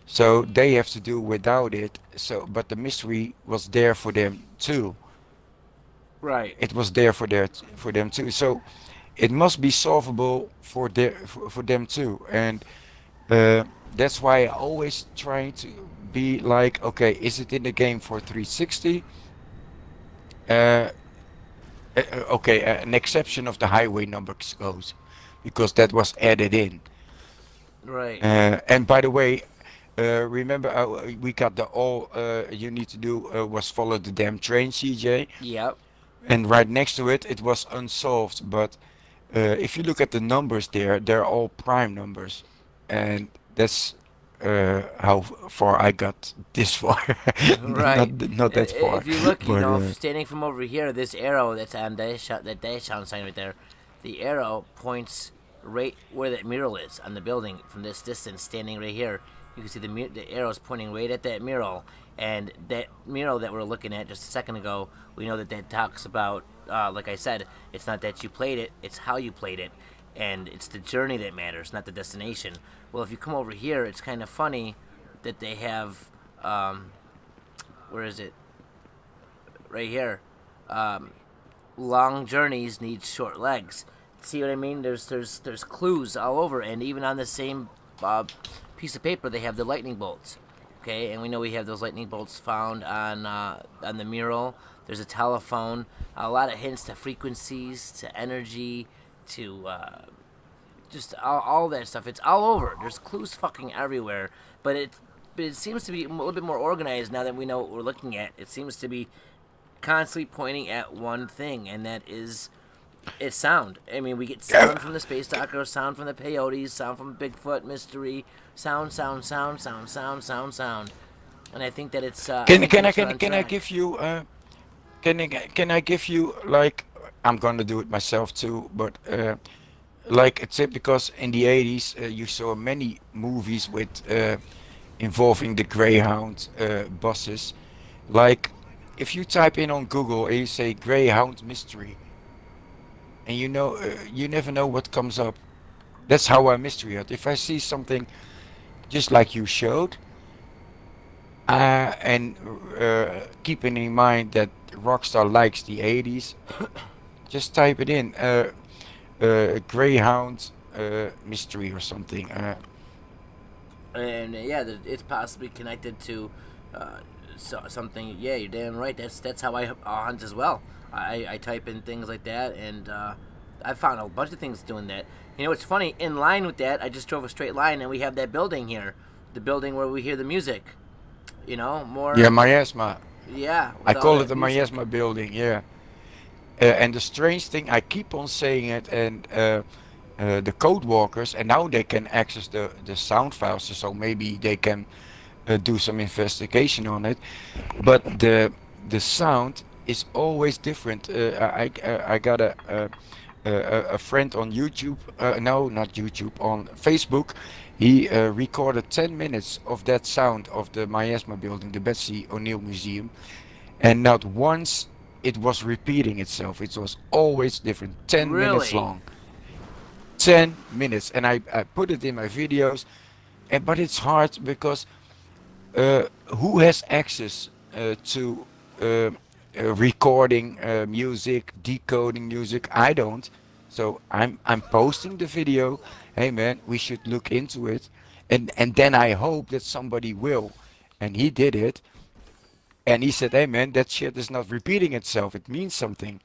So they have to do without it. So, but the mystery was there for them too. Right. It was there for them too. So it must be solvable for them too. And uh, that's why I always try to be like, okay, is it in the game for 360? Uh, okay, an exception of the highway numbers goes, because that was added in. Right. And by the way, remember we got the all you need to do was follow the damn train, CJ, Yep. and right next to it, it was unsolved. But if you look at the numbers there, they're all prime numbers, and that's how far I got this far. Right. Not that far, If you look, you but know, standing from over here, this arrow that's on that dash sound sign right there, the arrow points right where that mural is on the building from this distance. Standing right here, you can see the arrow's pointing right at that mural, and that mural that we're looking at just a second ago, we know that that talks about, like I said, it's not that you played it, it's how you played it, and it's the journey that matters, not the destination. Well, if you come over here, it's kind of funny that they have, where is it? Right here. Long journeys need short legs. See what I mean? There's clues all over, and even on the same piece of paper, they have the lightning bolts. Okay, and we know we have those lightning bolts found on the mural. There's a telephone, a lot of hints to frequencies, to energy, to just all that stuff. It's all over. There's clues fucking everywhere, but it seems to be a little bit more organized now that we know what we're looking at. It seems to be constantly pointing at one thing, and that is it's sound. I mean, we get sound from the Space Docker, sound from the peyotes, sound from Bigfoot mystery, sound, sound, sound, sound, sound, sound, sound. And I think that it's can I give you can I give you, like, I'm gonna do it myself too, but like a tip, because in the 80s you saw many movies with involving the Greyhound buses. Like if you type in on Google and you say Greyhound mystery, and you know you never know what comes up. That's how I mystery hunt. If I see something just like you showed, and keeping in mind that Rockstar likes the 80s, just type it in, Greyhound mystery or something. And yeah, it's possibly connected to something. Yeah, you're damn right. That's how I hunt as well. I type in things like that, and I found a bunch of things doing that. You know, it's funny. In line with that, I just drove a straight line, and we have that building here, the building where we hear the music. You know, more. Yeah, miasma. Yeah. I with all call that it the music. miasma building. Yeah. And the strange thing, I keep on saying it, and the code walkers, and now they can access the sound files, so maybe they can do some investigation on it. But the sound is always different. I got a friend on YouTube, no, not YouTube, on Facebook. He recorded 10 minutes of that sound of the Miasma building, the Betsy O'Neill Museum, and not once it was repeating itself. It was always different. 10 minutes Really? long. 10 minutes. And I put it in my videos, but it's hard because who has access to recording music, decoding music? I don't. So I'm posting the video. Hey man, we should look into it, and then I hope that somebody will. And he did it, and he said, "Hey man, that shit is not repeating itself. It means something."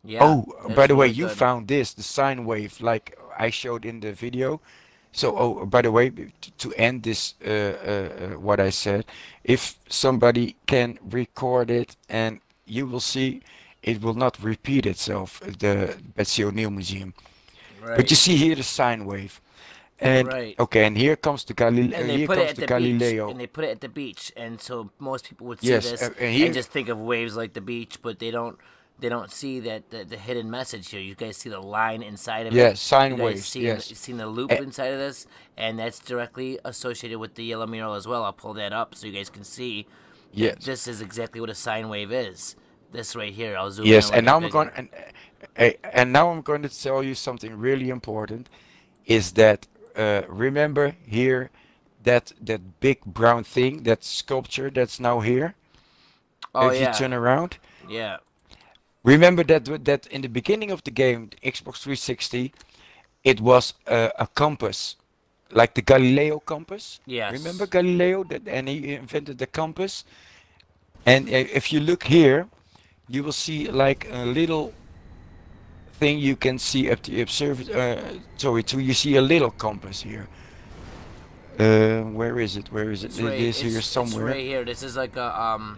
Yeah. Oh, That's by the way, really you good. found this, the sine wave, like I showed in the video. So, oh, by the way, to end this, what I said, if somebody can record it, and you will see, it will not repeat itself, the Betsy O'Neill Museum. But you Right. see here the sine wave, and Right. okay, and here comes the And they here put it comes at the the beach, Galileo. and they put it at the beach, and so most people would see Yes, this and and here, just think of waves like the beach, but they don't see that the hidden message here. You guys see the line inside of it. yes, You sine guys waves. see Yes, seen the loop uh, inside of this, and that's directly associated with the yellow mural as well. I'll pull that up so you guys can see that yes, this is exactly what a sine wave is. This right here, I'll zoom in a yes. little And now bit I'm going, bigger. and now I'm going to tell you something really important. Is that remember here that big brown thing, that sculpture that's now here? Oh If you yeah, turn around, yeah, remember that in the beginning of the game, the Xbox 360, it was a compass, like the Galileo compass. Remember yes. Galileo, that, and he invented the compass. And if you look here, you will see like a little thing you can see up the observe. Sorry, so you see a little compass here. Where is it? Where is it? It's It right. is here It's somewhere. right here. This is like a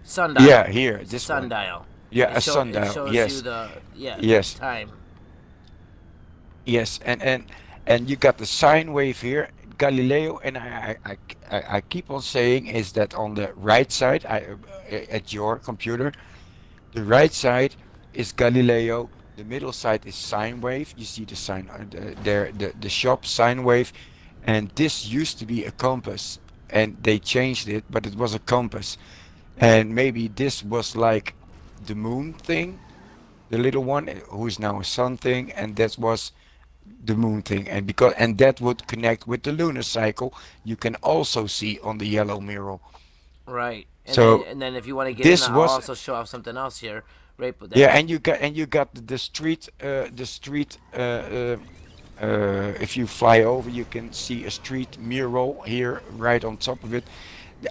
sundial. Yeah, here, It's a this one. sundial. Yeah, a It sundial. shows you Yes, the the yes, time. yes. And you got the sine wave here, Galileo. And I keep on saying is that on the right side, at your computer, the right side is Galileo. The middle side is sine wave. You see the sine there, the shop sine wave, and this used to be a compass, and they changed it, but it was a compass. And maybe this was like the moon thing, the little one, who is now a sun thing, and that was the moon thing. And because and that would connect with the lunar cycle, you can also see on the yellow mirror. Right. So And then if you want to get in, this I'll was, also show off something else here. Right, but yeah, that's and you got the street. If you fly over, you can see a street mural here right on top of it.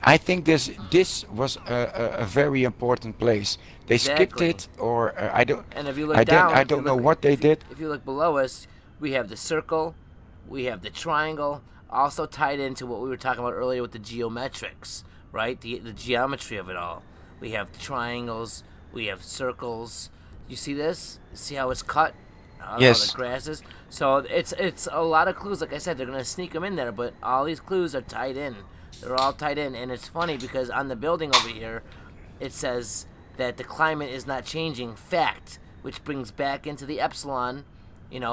I think this was a very important place. They skipped exactly. it, or And if you look down, I don't know what they did. if you look below us, we have the circle, we have the triangle, also tied into what we were talking about earlier with the geometrics, right? The geometry of it all. We have triangles, we have circles. You see this? See how it's cut? How the Yes, grass is. So it's a lot of clues. Like I said, they're gonna sneak them in there, but all these clues are tied in. They're all tied in, and it's funny because on the building over here, it says that the climate is not changing. Fact, which brings back into the epsilon,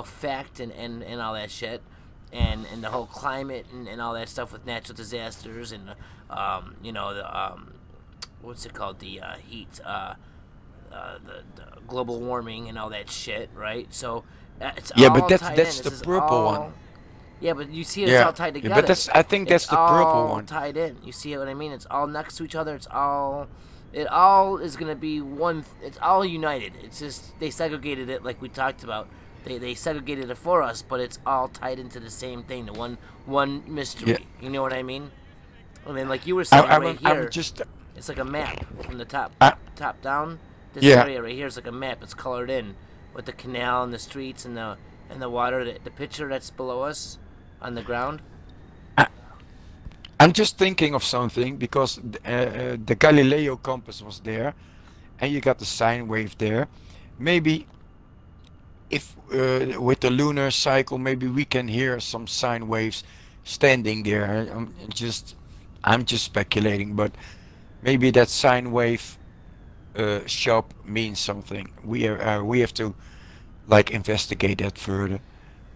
fact and all that shit, and the whole climate and all that stuff with natural disasters and the what's it called, the heat, the global warming and all that shit, right? So it's yeah, but all tied in. that's This the is purple one. all. Yeah, but you see it's all Yeah, tied yeah, but together. that's I think It's that's the purple all one. tied in. You see what I mean? It's all next to each other. It all is gonna be one. It's all united. It's just they segregated it like we talked about. They segregated it for us, but it's all tied into the same thing. The one Yeah, mystery. You know what I mean? And then like you were saying right I'm here, just it's like a map from the I, top down. This yeah. area right here is like a map. It's colored in with the canal and the streets and the water. The picture that's below us on the ground. I, I'm just thinking of something because the Galileo compass was there, and you got the sine wave there. Maybe if with the lunar cycle, maybe we can hear some sine waves standing there. I'm just speculating, but maybe that sine wave shop means something. We have to like investigate that further.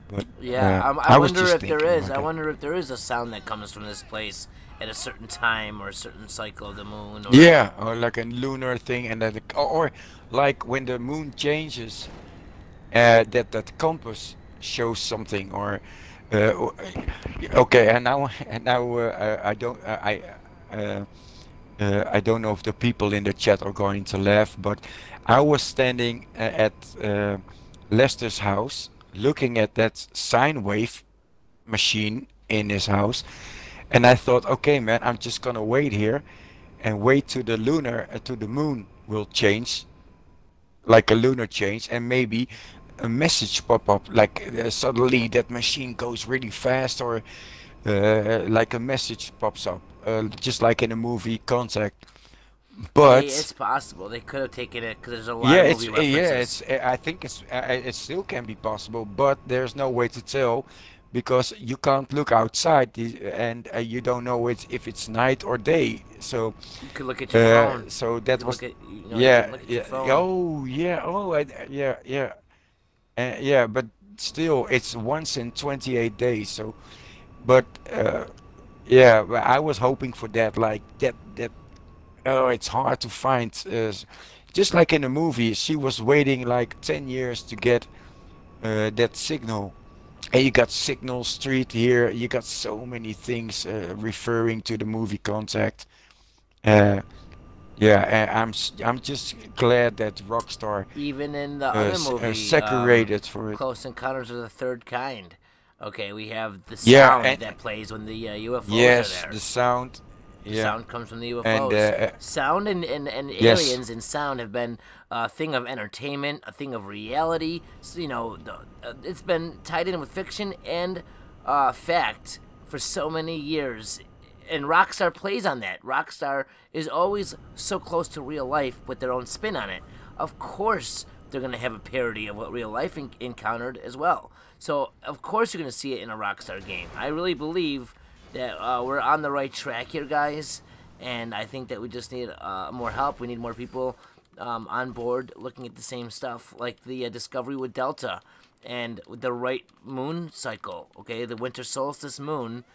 But Yeah, I I was wonder just if there thinking is. about I that. wonder if there is a sound that comes from this place at a certain time or a certain cycle of the moon. Or Yeah, or like a lunar thing, and that, or like when the moon changes, that compass shows something, or uh, okay, and now uh, I don't know if the people in the chat are going to laugh, but I was standing at Lester's house, looking at that sine wave machine in his house, and I thought, okay, man, I'm just gonna wait here and wait to the to the moon will change, like a lunar change, and maybe a message pop up, like suddenly that machine goes really fast, or like a message pops up, just like in a movie Contact. hey, But it's possible they could have taken it because there's a lot yeah, of movie references. I think it still can be possible, but there's no way to tell because you can't look outside and you don't know if it's night or day. So You could look at your phone. so You that could was look at you yeah, can look at your yeah, phone. oh yeah, oh yeah, yeah, yeah, but still it's once in 28 days. So but yeah, but I was hoping for that, like that. Oh, it's hard to find. Just like in a movie, she was waiting like 10 years to get that signal. And you got Signal Street here. You got so many things referring to the movie Contact. Uh, yeah, I'm just glad that Rockstar Even in the other movie, separated for it. Close Encounters of the Third Kind. Okay, we have the Yeah, sound and that plays when the UFOs are yes, there. the sound. The Yeah, sound comes from the and UFOs. Sound and yes, aliens and sound have been a thing of entertainment, a thing of reality. So, it's been tied in with fiction and fact for so many years. And Rockstar plays on that. Rockstar is always so close to real life with their own spin on it. Of course, they're going to have a parody of what real life encountered as well. So, of course, you're going to see it in a Rockstar game. I really believe that we're on the right track here, guys, and I think that we just need more help. We need more people on board looking at the same stuff, like the discovery with Delta and with the right moon cycle, okay, the winter solstice moon,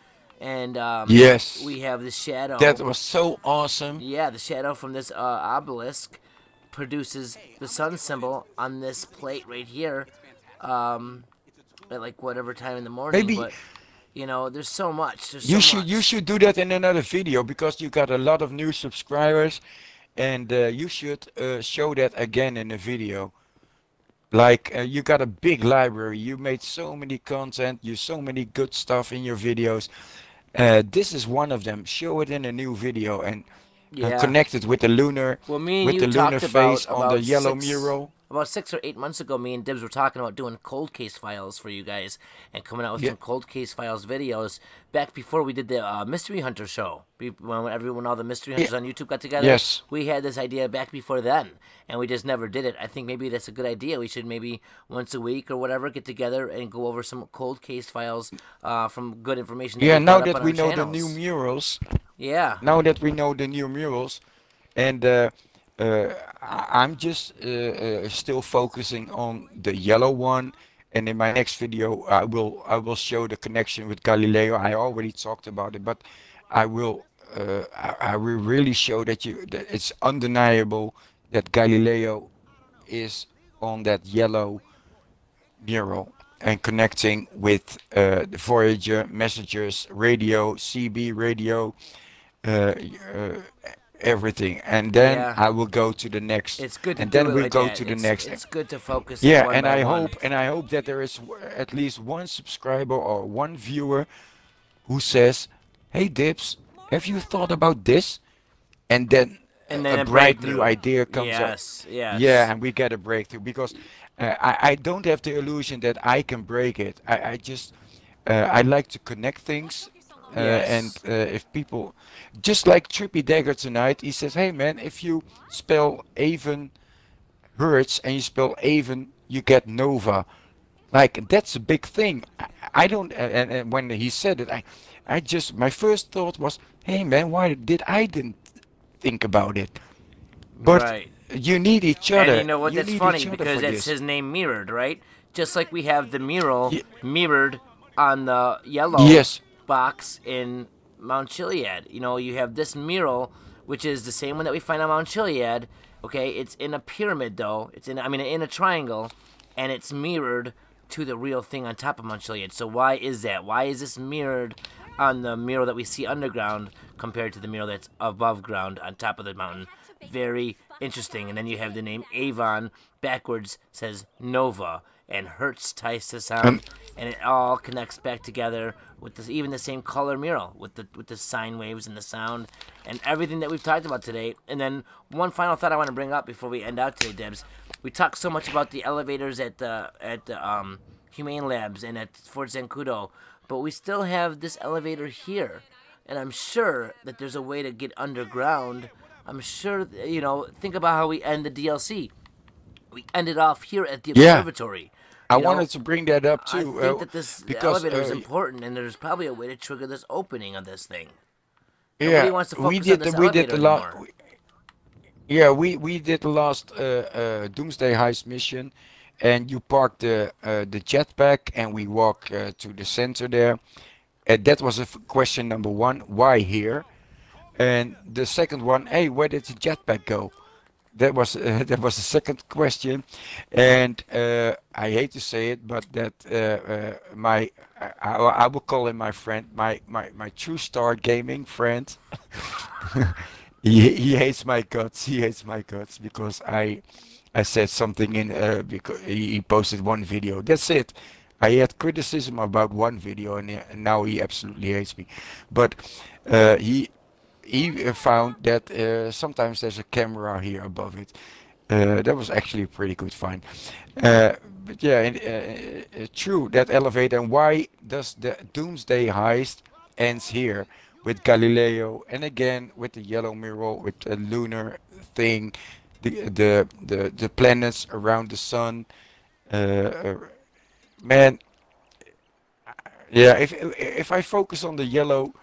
and yes. we have the That shadow. was so awesome. Yeah, the shadow from this obelisk produces the sun symbol on this plate right here at like whatever time in the morning, Maybe but there's so much. There's you so should much. do that in another video because you got a lot of new subscribers, and you should show that again in a video. Like you got a big library. You made so many content. You so many good stuff in your videos. This is one of them. Show it in a new video and Yeah. connect it Well, me and with you the lunar talked face on the yellow six mural. about 6 or 8 months ago. Me and Dibbs were talking about doing cold case files for you guys and coming out with Yeah. some cold case files videos back before we did the Mystery Hunter show. When all the Mystery Yeah. Hunters on YouTube got together, Yes. we had this idea back before then, and we just never did it. I think maybe that's a good idea. We should maybe once a week or whatever get together and go over some cold case files from good information that Yeah. we Now brought up that on we our know the new channels. murals. Yeah. Now that we know the new murals, and I'm just still focusing on the yellow one, and in my next video I will show the connection with Galileo. I already talked about it, but I will really show that it's undeniable that Galileo is on that yellow mural and connecting with the Voyager messengers, radio, CB radio, uh, uh, everything. And then Yeah. I will go to the next, It's good to and do then it we'll like go that. to the It's next. it's good to focus it Yeah, one by one. and I hope that there is at least one subscriber or one viewer who says, "Hey, Dibbs, have you thought about this?" And then And a then a bright new breakthrough. idea comes up. Yes, Yeah, yes. and we get a breakthrough because I don't have the illusion that I can break it. I just I like to connect things, and Yes. if people, just like Trippy Dagger tonight, he says, "Hey man, if you spell Avon Hertz and you spell Avon, you get Nova." Like that's a big thing. I don't, and when he said it, I just my first thought was, "Hey man, why did I didn't think about it?" But Right. you need each other. And you know what? You That's need funny each other because for it's this. his name mirrored, right? Just like we have the mural Ye- mirrored on the yellow yes. box in Mount Chiliad. You know, you have this mural, which is the same one that we find on Mount Chiliad. Okay, it's in a pyramid though. It's in, I mean, in a triangle, and it's mirrored to the real thing on top of Mount Chiliad. So why is that? Why is this mirrored on the mural that we see underground compared to the mural that's above ground on top of the mountain? Very interesting. And then you have the name Avon backwards says Nova, and Hertz ties to sound, and it all connects back together with this, even the same color mural with the sine waves and the sound and everything that we've talked about today. And then one final thought I want to bring up before we end out today, Debs. We talked so much about the elevators at the Humane Labs and at Fort Zancudo, but we still have this elevator here, and I'm sure that there's a way to get underground. I'm sure, you know, think about how we end the DLC. We ended off here at the observatory. I You know, wanted to bring that up too. I think that this because elevator is important, and there's probably a way to trigger this opening of this thing. Nobody wants to focus on this elevator anymore. We did the last Doomsday Heist mission, and you parked the jetpack, and we walk to the center there. And that was question number one: why here? And the second one: hey, where did the jetpack go? That was the second question, and I hate to say it, but that I will call him my friend, my True Star Gaming friend. He hates my guts. He hates my guts because I said something in because he posted one video. That's it. I had criticism about one video, and now he absolutely hates me. But he found that sometimes there's a camera here above it. That was actually a pretty good find. But yeah, true, that elevator. And why does the Doomsday Heist ends here with Galileo, and again with the yellow mural, with the lunar thing, the planets around the sun. Man, yeah. If I focus on the yellow,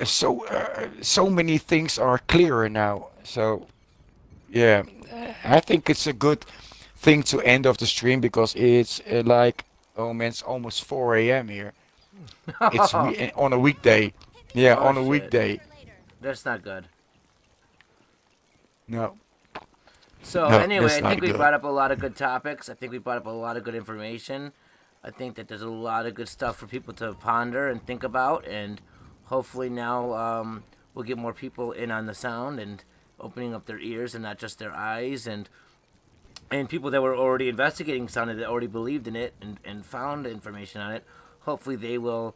so many things are clearer now. So yeah, I think it's a good thing to end off the stream because it's like, oh man, it's almost 4 a.m. here. It's on a weekday. Yeah, Oh, on a shit. weekday. That's not good. No. So No, anyway, that's I not think we good. brought up a lot of good topics. I think we brought up a lot of good information. I think that there's a lot of good stuff for people to ponder and think about, and hopefully now we'll get more people in on the sound and opening up their ears and not just their eyes, and people that were already investigating sound and that already believed in it and found information on it. Hopefully they will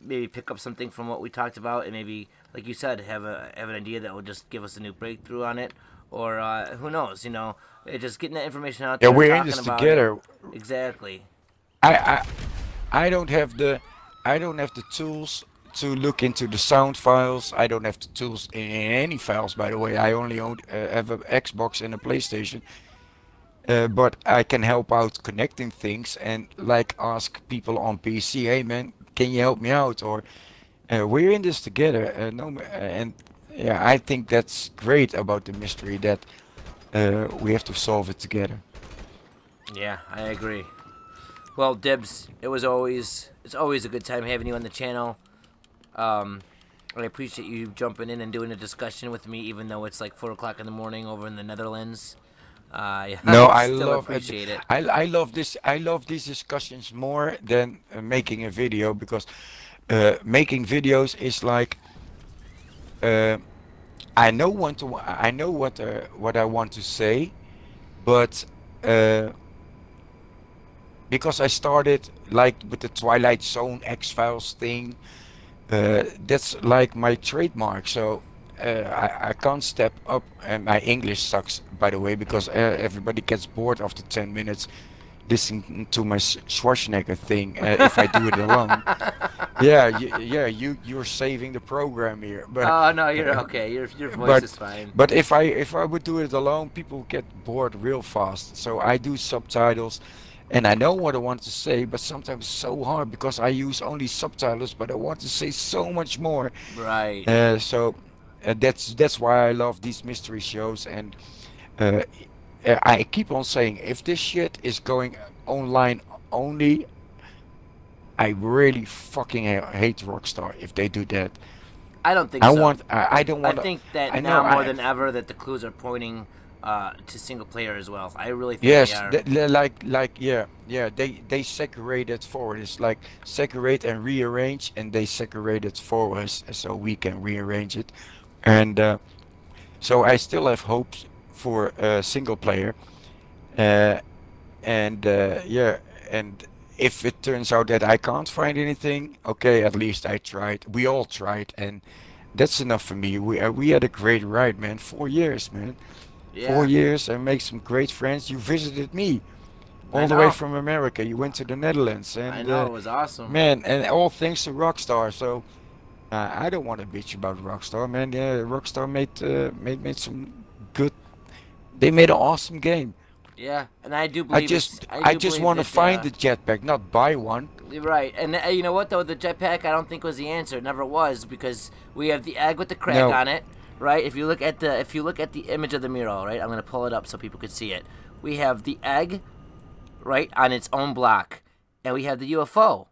maybe pick up something from what we talked about, and maybe, like you said, have an idea that will just give us a new breakthrough on it, or who knows, you know, just getting that information out Yeah, there. we're in talking this about together. It. Exactly. I I don't have the tools to look into the sound files. I don't have the tools in any files, by the way. I only have an Xbox and a PlayStation. But I can help out connecting things and like ask people on PC, hey man, can you help me out? Or we're in this together. And yeah, I think that's great about the mystery, that we have to solve it together. Yeah, I agree. Well, Dibs, it's always a good time having you on the channel. I appreciate you jumping in and doing a discussion with me, even though it's like 4 o'clock in the morning over in the Netherlands. No, I I still love appreciate it. I love this. I love these discussions more than making a video, because making videos is like I know what I want to say, but because I started like with the Twilight Zone X-Files thing, that's like my trademark. So I can't step up, and my English sucks, by the way, because everybody gets bored after 10 minutes listening to my Schwarzenegger thing if I do it alone. Yeah, you're saving the program here, but Oh no, you're okay. Your voice is fine. but if I would do it alone, people get bored real fast. So I do subtitles, and I know what I want to say, but sometimes it's so hard because I use only subtitles, but I want to say so much more. Right. So that's why I love these mystery shows. And uh, I keep on saying, if this shit is going online only, I really fucking hate Rockstar if they do that. I don't think so. I don't I want. think that I now know. more than ever that the clues are pointing to single player as well. I really think Yes, they are. yeah. They separate it forward. It's like separate and rearrange, and they separate it for us so we can rearrange it. And so I still have hopes for single player. Uh, and yeah, and if it turns out that I can't find anything, okay, at least I tried. We all tried, and that's enough for me. We had a great ride, man. 4 years, man. Four Yeah, years and make some great friends. You visited me I all the way know. from America. You went to the Netherlands, I and know. It was awesome. man, and all thanks to Rockstar. So I don't want to bitch about Rockstar, man. Yeah, Rockstar made some good. They made an awesome game. Yeah, and I do believe it's. I I do just believe want to that. find the jetpack, not buy one. You're right, and you know what though? The jetpack I don't think was the answer. It never was because we have the egg with the crack No. on it, right? If you look at the image of the mural, right? I'm gonna pull it up so people could see it. We have the egg, right, on its own block, and we have the UFO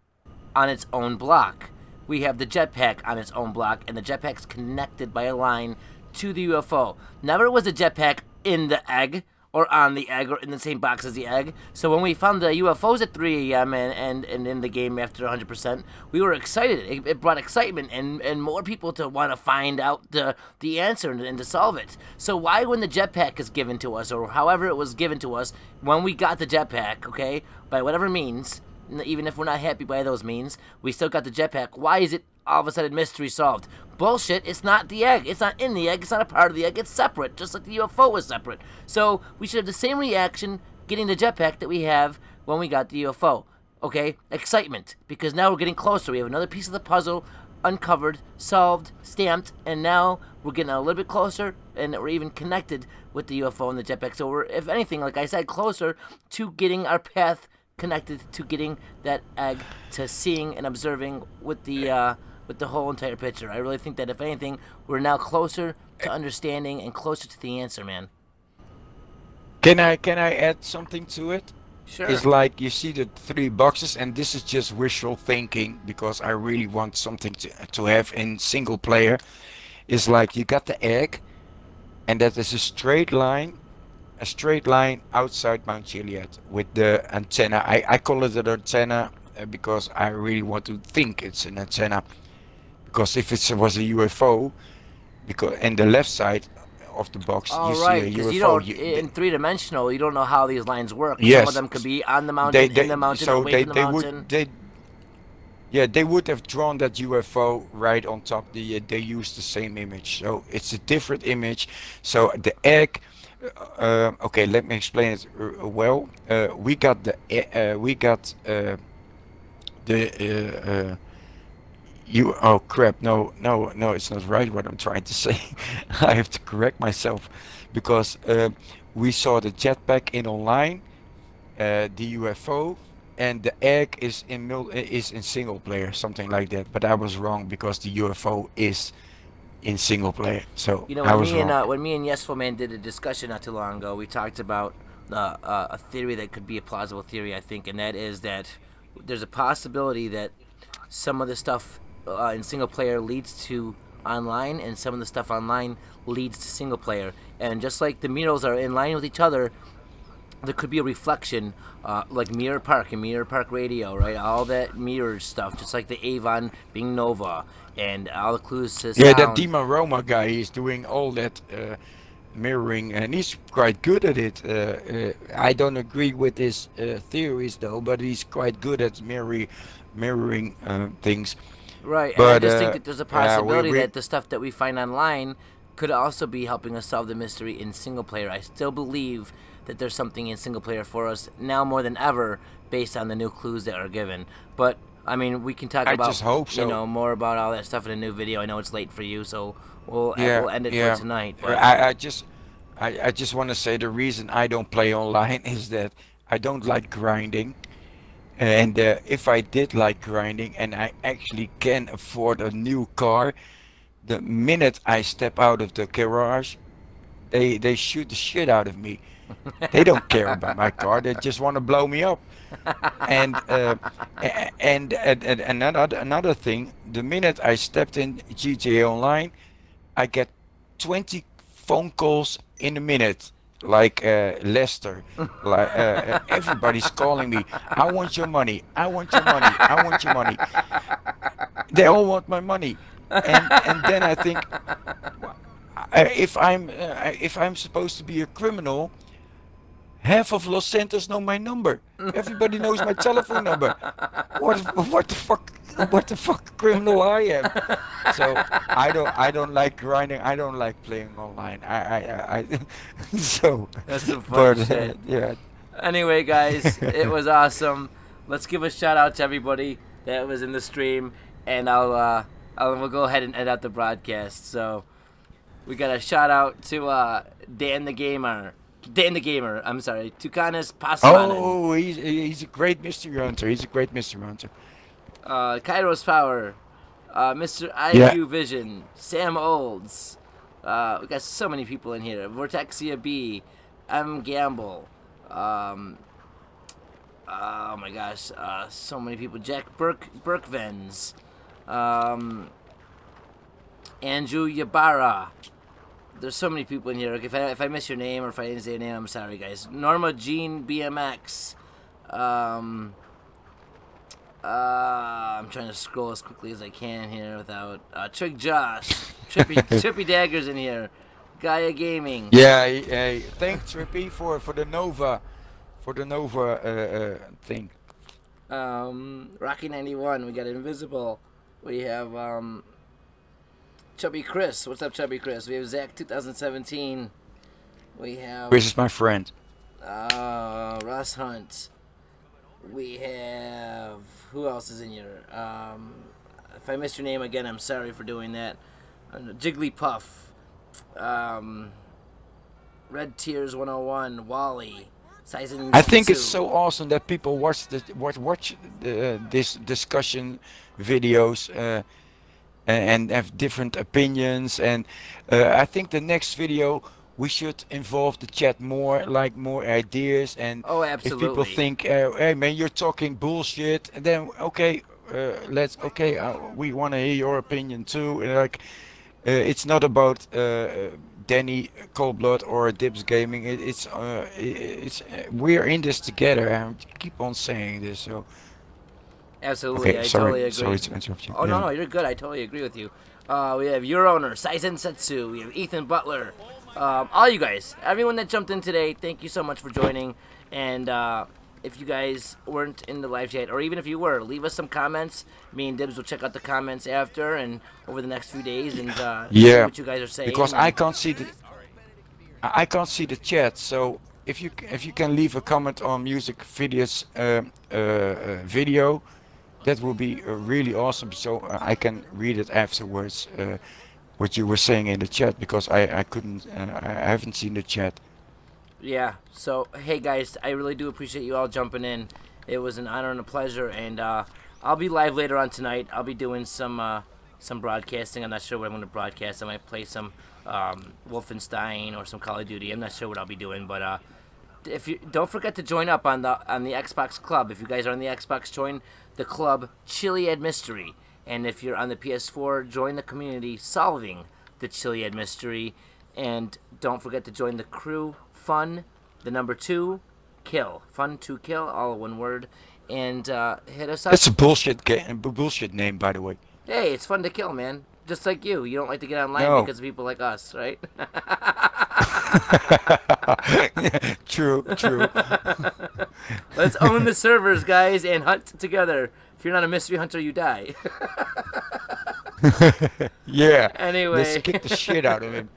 on its own block. We have the jetpack on its own block, and the jetpack's connected by a line to the UFO. Never was a jetpack in the egg or on the egg or in the same box as the egg. So when we found the UFOs at 3 a.m. and in the game after 100%, we were excited. It brought excitement and more people to want to find out the answer and to solve it. So why when the jetpack is given to us or however it was given to us, when we got the jetpack, okay, by whatever means, even if we're not happy by those means, we still got the jetpack. Why is it all of a sudden mystery solved? Bullshit, it's not the egg. It's not in the egg. It's not a part of the egg. It's separate, just like the UFO was separate. So we should have the same reaction getting the jetpack that we have when we got the UFO. Okay? Excitement. Because now we're getting closer. We have another piece of the puzzle uncovered, solved, stamped, and now we're getting a little bit closer and we're even connected with the UFO and the jetpack. So we're, if anything, like I said, closer to getting our path connected to getting that egg, to seeing and observing with the whole entire picture. I really think that if anything, we're now closer to understanding and closer to the answer, man. Can I add something to it? Sure. It's like you see the 3 boxes, and this is just wishful thinking because I really want something to have in single player. It's like you got the egg, and that is a straight line outside Mount Chiliad with the antenna. I call it an antenna because I really want to think it's an antenna. Because if it was a UFO, because and the left side of the box All you right, see a because UFO. you don't in three-dimensional, you don't know how these lines work. Some Yes, of them could be on the mountain, in the mountain, so away from the mountain. they would have drawn that UFO right on top. They used the same image, so it's a different image. So the egg. Okay, let me explain it well. We got the you. Oh crap! No, it's not right what I'm trying to say. I have to correct myself because we saw the jetpack in online, the UFO, and the egg is in single player, something like that. But I was wrong because the UFO is in single player. So You know, I was wrong. when me and Yesful Man did a discussion not too long ago, we talked about a theory that could be a plausible theory, I think, and that is that there's a possibility that some of the stuff in single player leads to online, and some of the stuff online leads to single player. And just like the murals are in line with each other, there could be a reflection, like Mirror Park and Mirror Park Radio, right? All that mirror stuff, just like the Avon being Nova, and all the clues to Yeah, that sound. Dima Roma guy is doing all that mirroring, and he's quite good at it. I don't agree with his theories though, but he's quite good at mirroring things. Right, and I But just think that there's a yeah, possibility that the stuff that we find online could also be helping us solve the mystery in single player. I still believe that there's something in single player for us now more than ever based on the new clues that are given. But I mean, we can talk I about just hope so. you know, more about all that stuff in a new video. I know it's late for you, so we'll Yeah, end it yeah. for tonight. But I just want to say the reason I don't play online is that I don't like grinding. And if I did like grinding and I actually can afford a new car, The minute I step out of the garage, they shoot the shit out of me. They don't care about my car. They just want to blow me up. And and another thing, the minute I stepped in GTA Online, I get 20 phone calls in a minute. Like Lester, like everybody's calling me. I want your money. I want your money. I want your money. They all want my money, and then I think, if I'm supposed to be a criminal, half of Los Santos know my number. Everybody knows my telephone number. What the fuck criminal I am? So I don't like grinding. I don't like playing online. I so. That's some fun But shit. yeah. Anyway, guys, it was awesome. Let's give a shout out to everybody that was in the stream, and we'll go ahead and edit out the broadcast. So we got a shout out to Dan the Gamer. I'm sorry, Tucanis Pasamanen. Oh, he's a great mystery hunter. He's a great mystery hunter. Kairos Power, Mr. IQ Yeah. Vision, Sam Olds. We got so many people in here. Vortexia B, M Gamble. Oh my gosh, so many people. Jack Burkvens, Andrew Yabara. There's so many people in here. Okay, if I miss your name or if I didn't say your name, I'm sorry, guys. Norma Jean BMX. I'm trying to scroll as quickly as I can here without Trick Josh, Trippy Daggers in here, Gaia Gaming. Yeah, thanks Trippy for the Nova, thing. Rocky 91. We got Invisible. We have Chubby Chris. What's up, Chubby Chris? We have Zach 2017. We have Chris is my friend. Ross Hunt. We have, who else is in here? If I missed your name again, I'm sorry for doing that. Jigglypuff. Red Tears 101. Wally. Sizen I think it's Zetsu. so awesome that people watch this discussion videos and have different opinions. And I think the next video we should involve the chat more, like more ideas. And Oh, if people absolutely. think, hey man, you're talking bullshit, and then okay, we want to hear your opinion too. And like, it's not about Danny Coldblood or Dibbs Gaming. It's we're in this together. I keep on saying this. So Absolutely, okay, I sorry, totally agree. sorry to interrupt you. Oh, Yeah. no, you're good. I totally agree with you. We have your owner, Saizen Setsu. We have Ethan Butler. All you guys, everyone that jumped in today, thank you so much for joining. And if you guys weren't in the live chat, or even if you were, leave us some comments. Me and Dibbs will check out the comments after and over the next few days and see Yeah, what you guys are saying. because I can't see the chat. So if you can leave a comment on MusicVidio's video, that will be really awesome. So I can read it afterwards. What you were saying in the chat, because I couldn't I haven't seen the chat. Yeah, so, hey guys, I really do appreciate you all jumping in. It was an honor and a pleasure, and I'll be live later on tonight. I'll be doing some broadcasting. I'm not sure what I'm going to broadcast. I might play some Wolfenstein or some Call of Duty. I'm not sure what I'll be doing, but if you don't forget to join up on the Xbox Club. If you guys are on the Xbox, join the club Chiliad Mystery. And if you're on the PS4, join the community solving the Chiliad Mystery. And don't forget to join the crew Fun, the number 2, Kill. Fun to Kill, all one word. And hit us up. That's a bullshit name, by the way. Hey, it's fun to kill, man. Just like you. You don't like to get online No. because of people like us, right? True. Let's own the servers, guys, and hunt together. If you're not a mystery hunter, you die. Yeah. Anyway. Let's kick the shit out of him.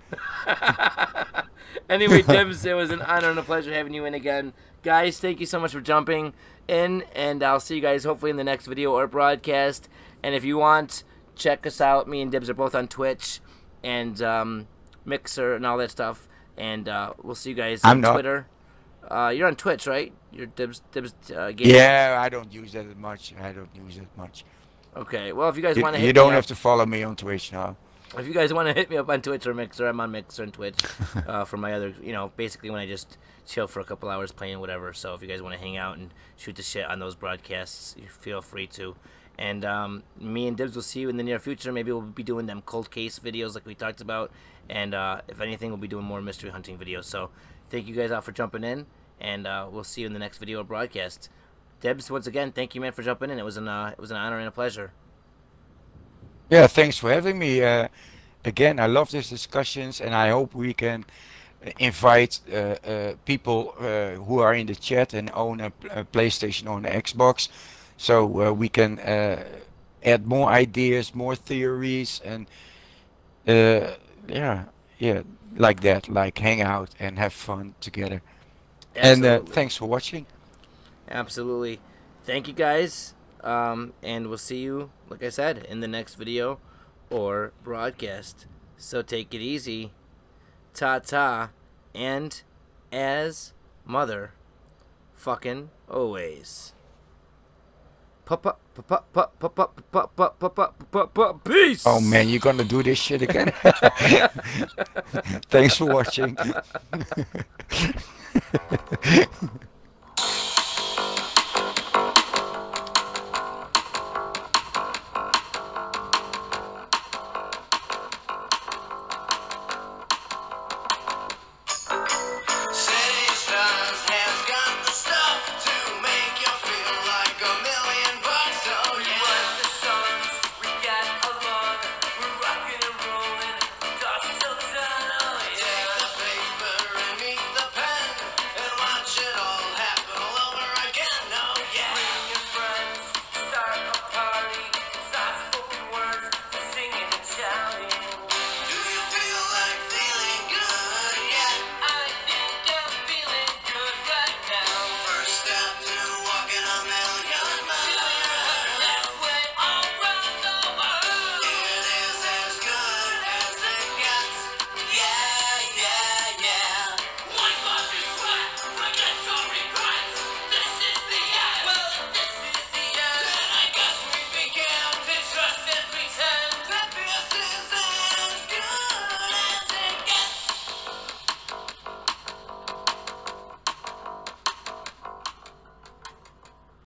Anyway, Dibbs, it was an honor and a pleasure having you in again. Guys, thank you so much for jumping in, and I'll see you guys hopefully in the next video or broadcast. And if you want, check us out. Me and Dibbs are both on Twitch and Mixer and all that stuff. And we'll see you guys on Twitter. You're on Twitch, right? You're Dibbs Gaming? Yeah, I don't use that much. Okay, well, if you guys want to hit You me don't up, have to follow me on Twitch now. If you guys want to hit me up on Twitch or Mixer, I'm on Mixer and Twitch for my other, basically when I just chill for a couple hours playing whatever. So if you guys want to hang out and shoot the shit on those broadcasts, you feel free to. And me and Dibbs will see you in the near future. Maybe we'll be doing them cold case videos like we talked about. And if anything, we'll be doing more mystery hunting videos. So thank you guys all for jumping in. And we'll see you in the next video or broadcast. Dibbs, once again, thank you, man, for jumping in. It was an honor and a pleasure. Yeah, thanks for having me. Again, I love these discussions, and I hope we can invite people who are in the chat and own a PlayStation or an Xbox, so we can add more ideas, more theories, and yeah, like that, like hang out and have fun together. Absolutely. And thanks for watching. Absolutely. Thank you, guys. And we'll see you, like I said, in the next video or broadcast. So take it easy. Ta-ta. And as mother fucking always. Peace. Oh man, you're gonna do this shit again? Thanks for watching.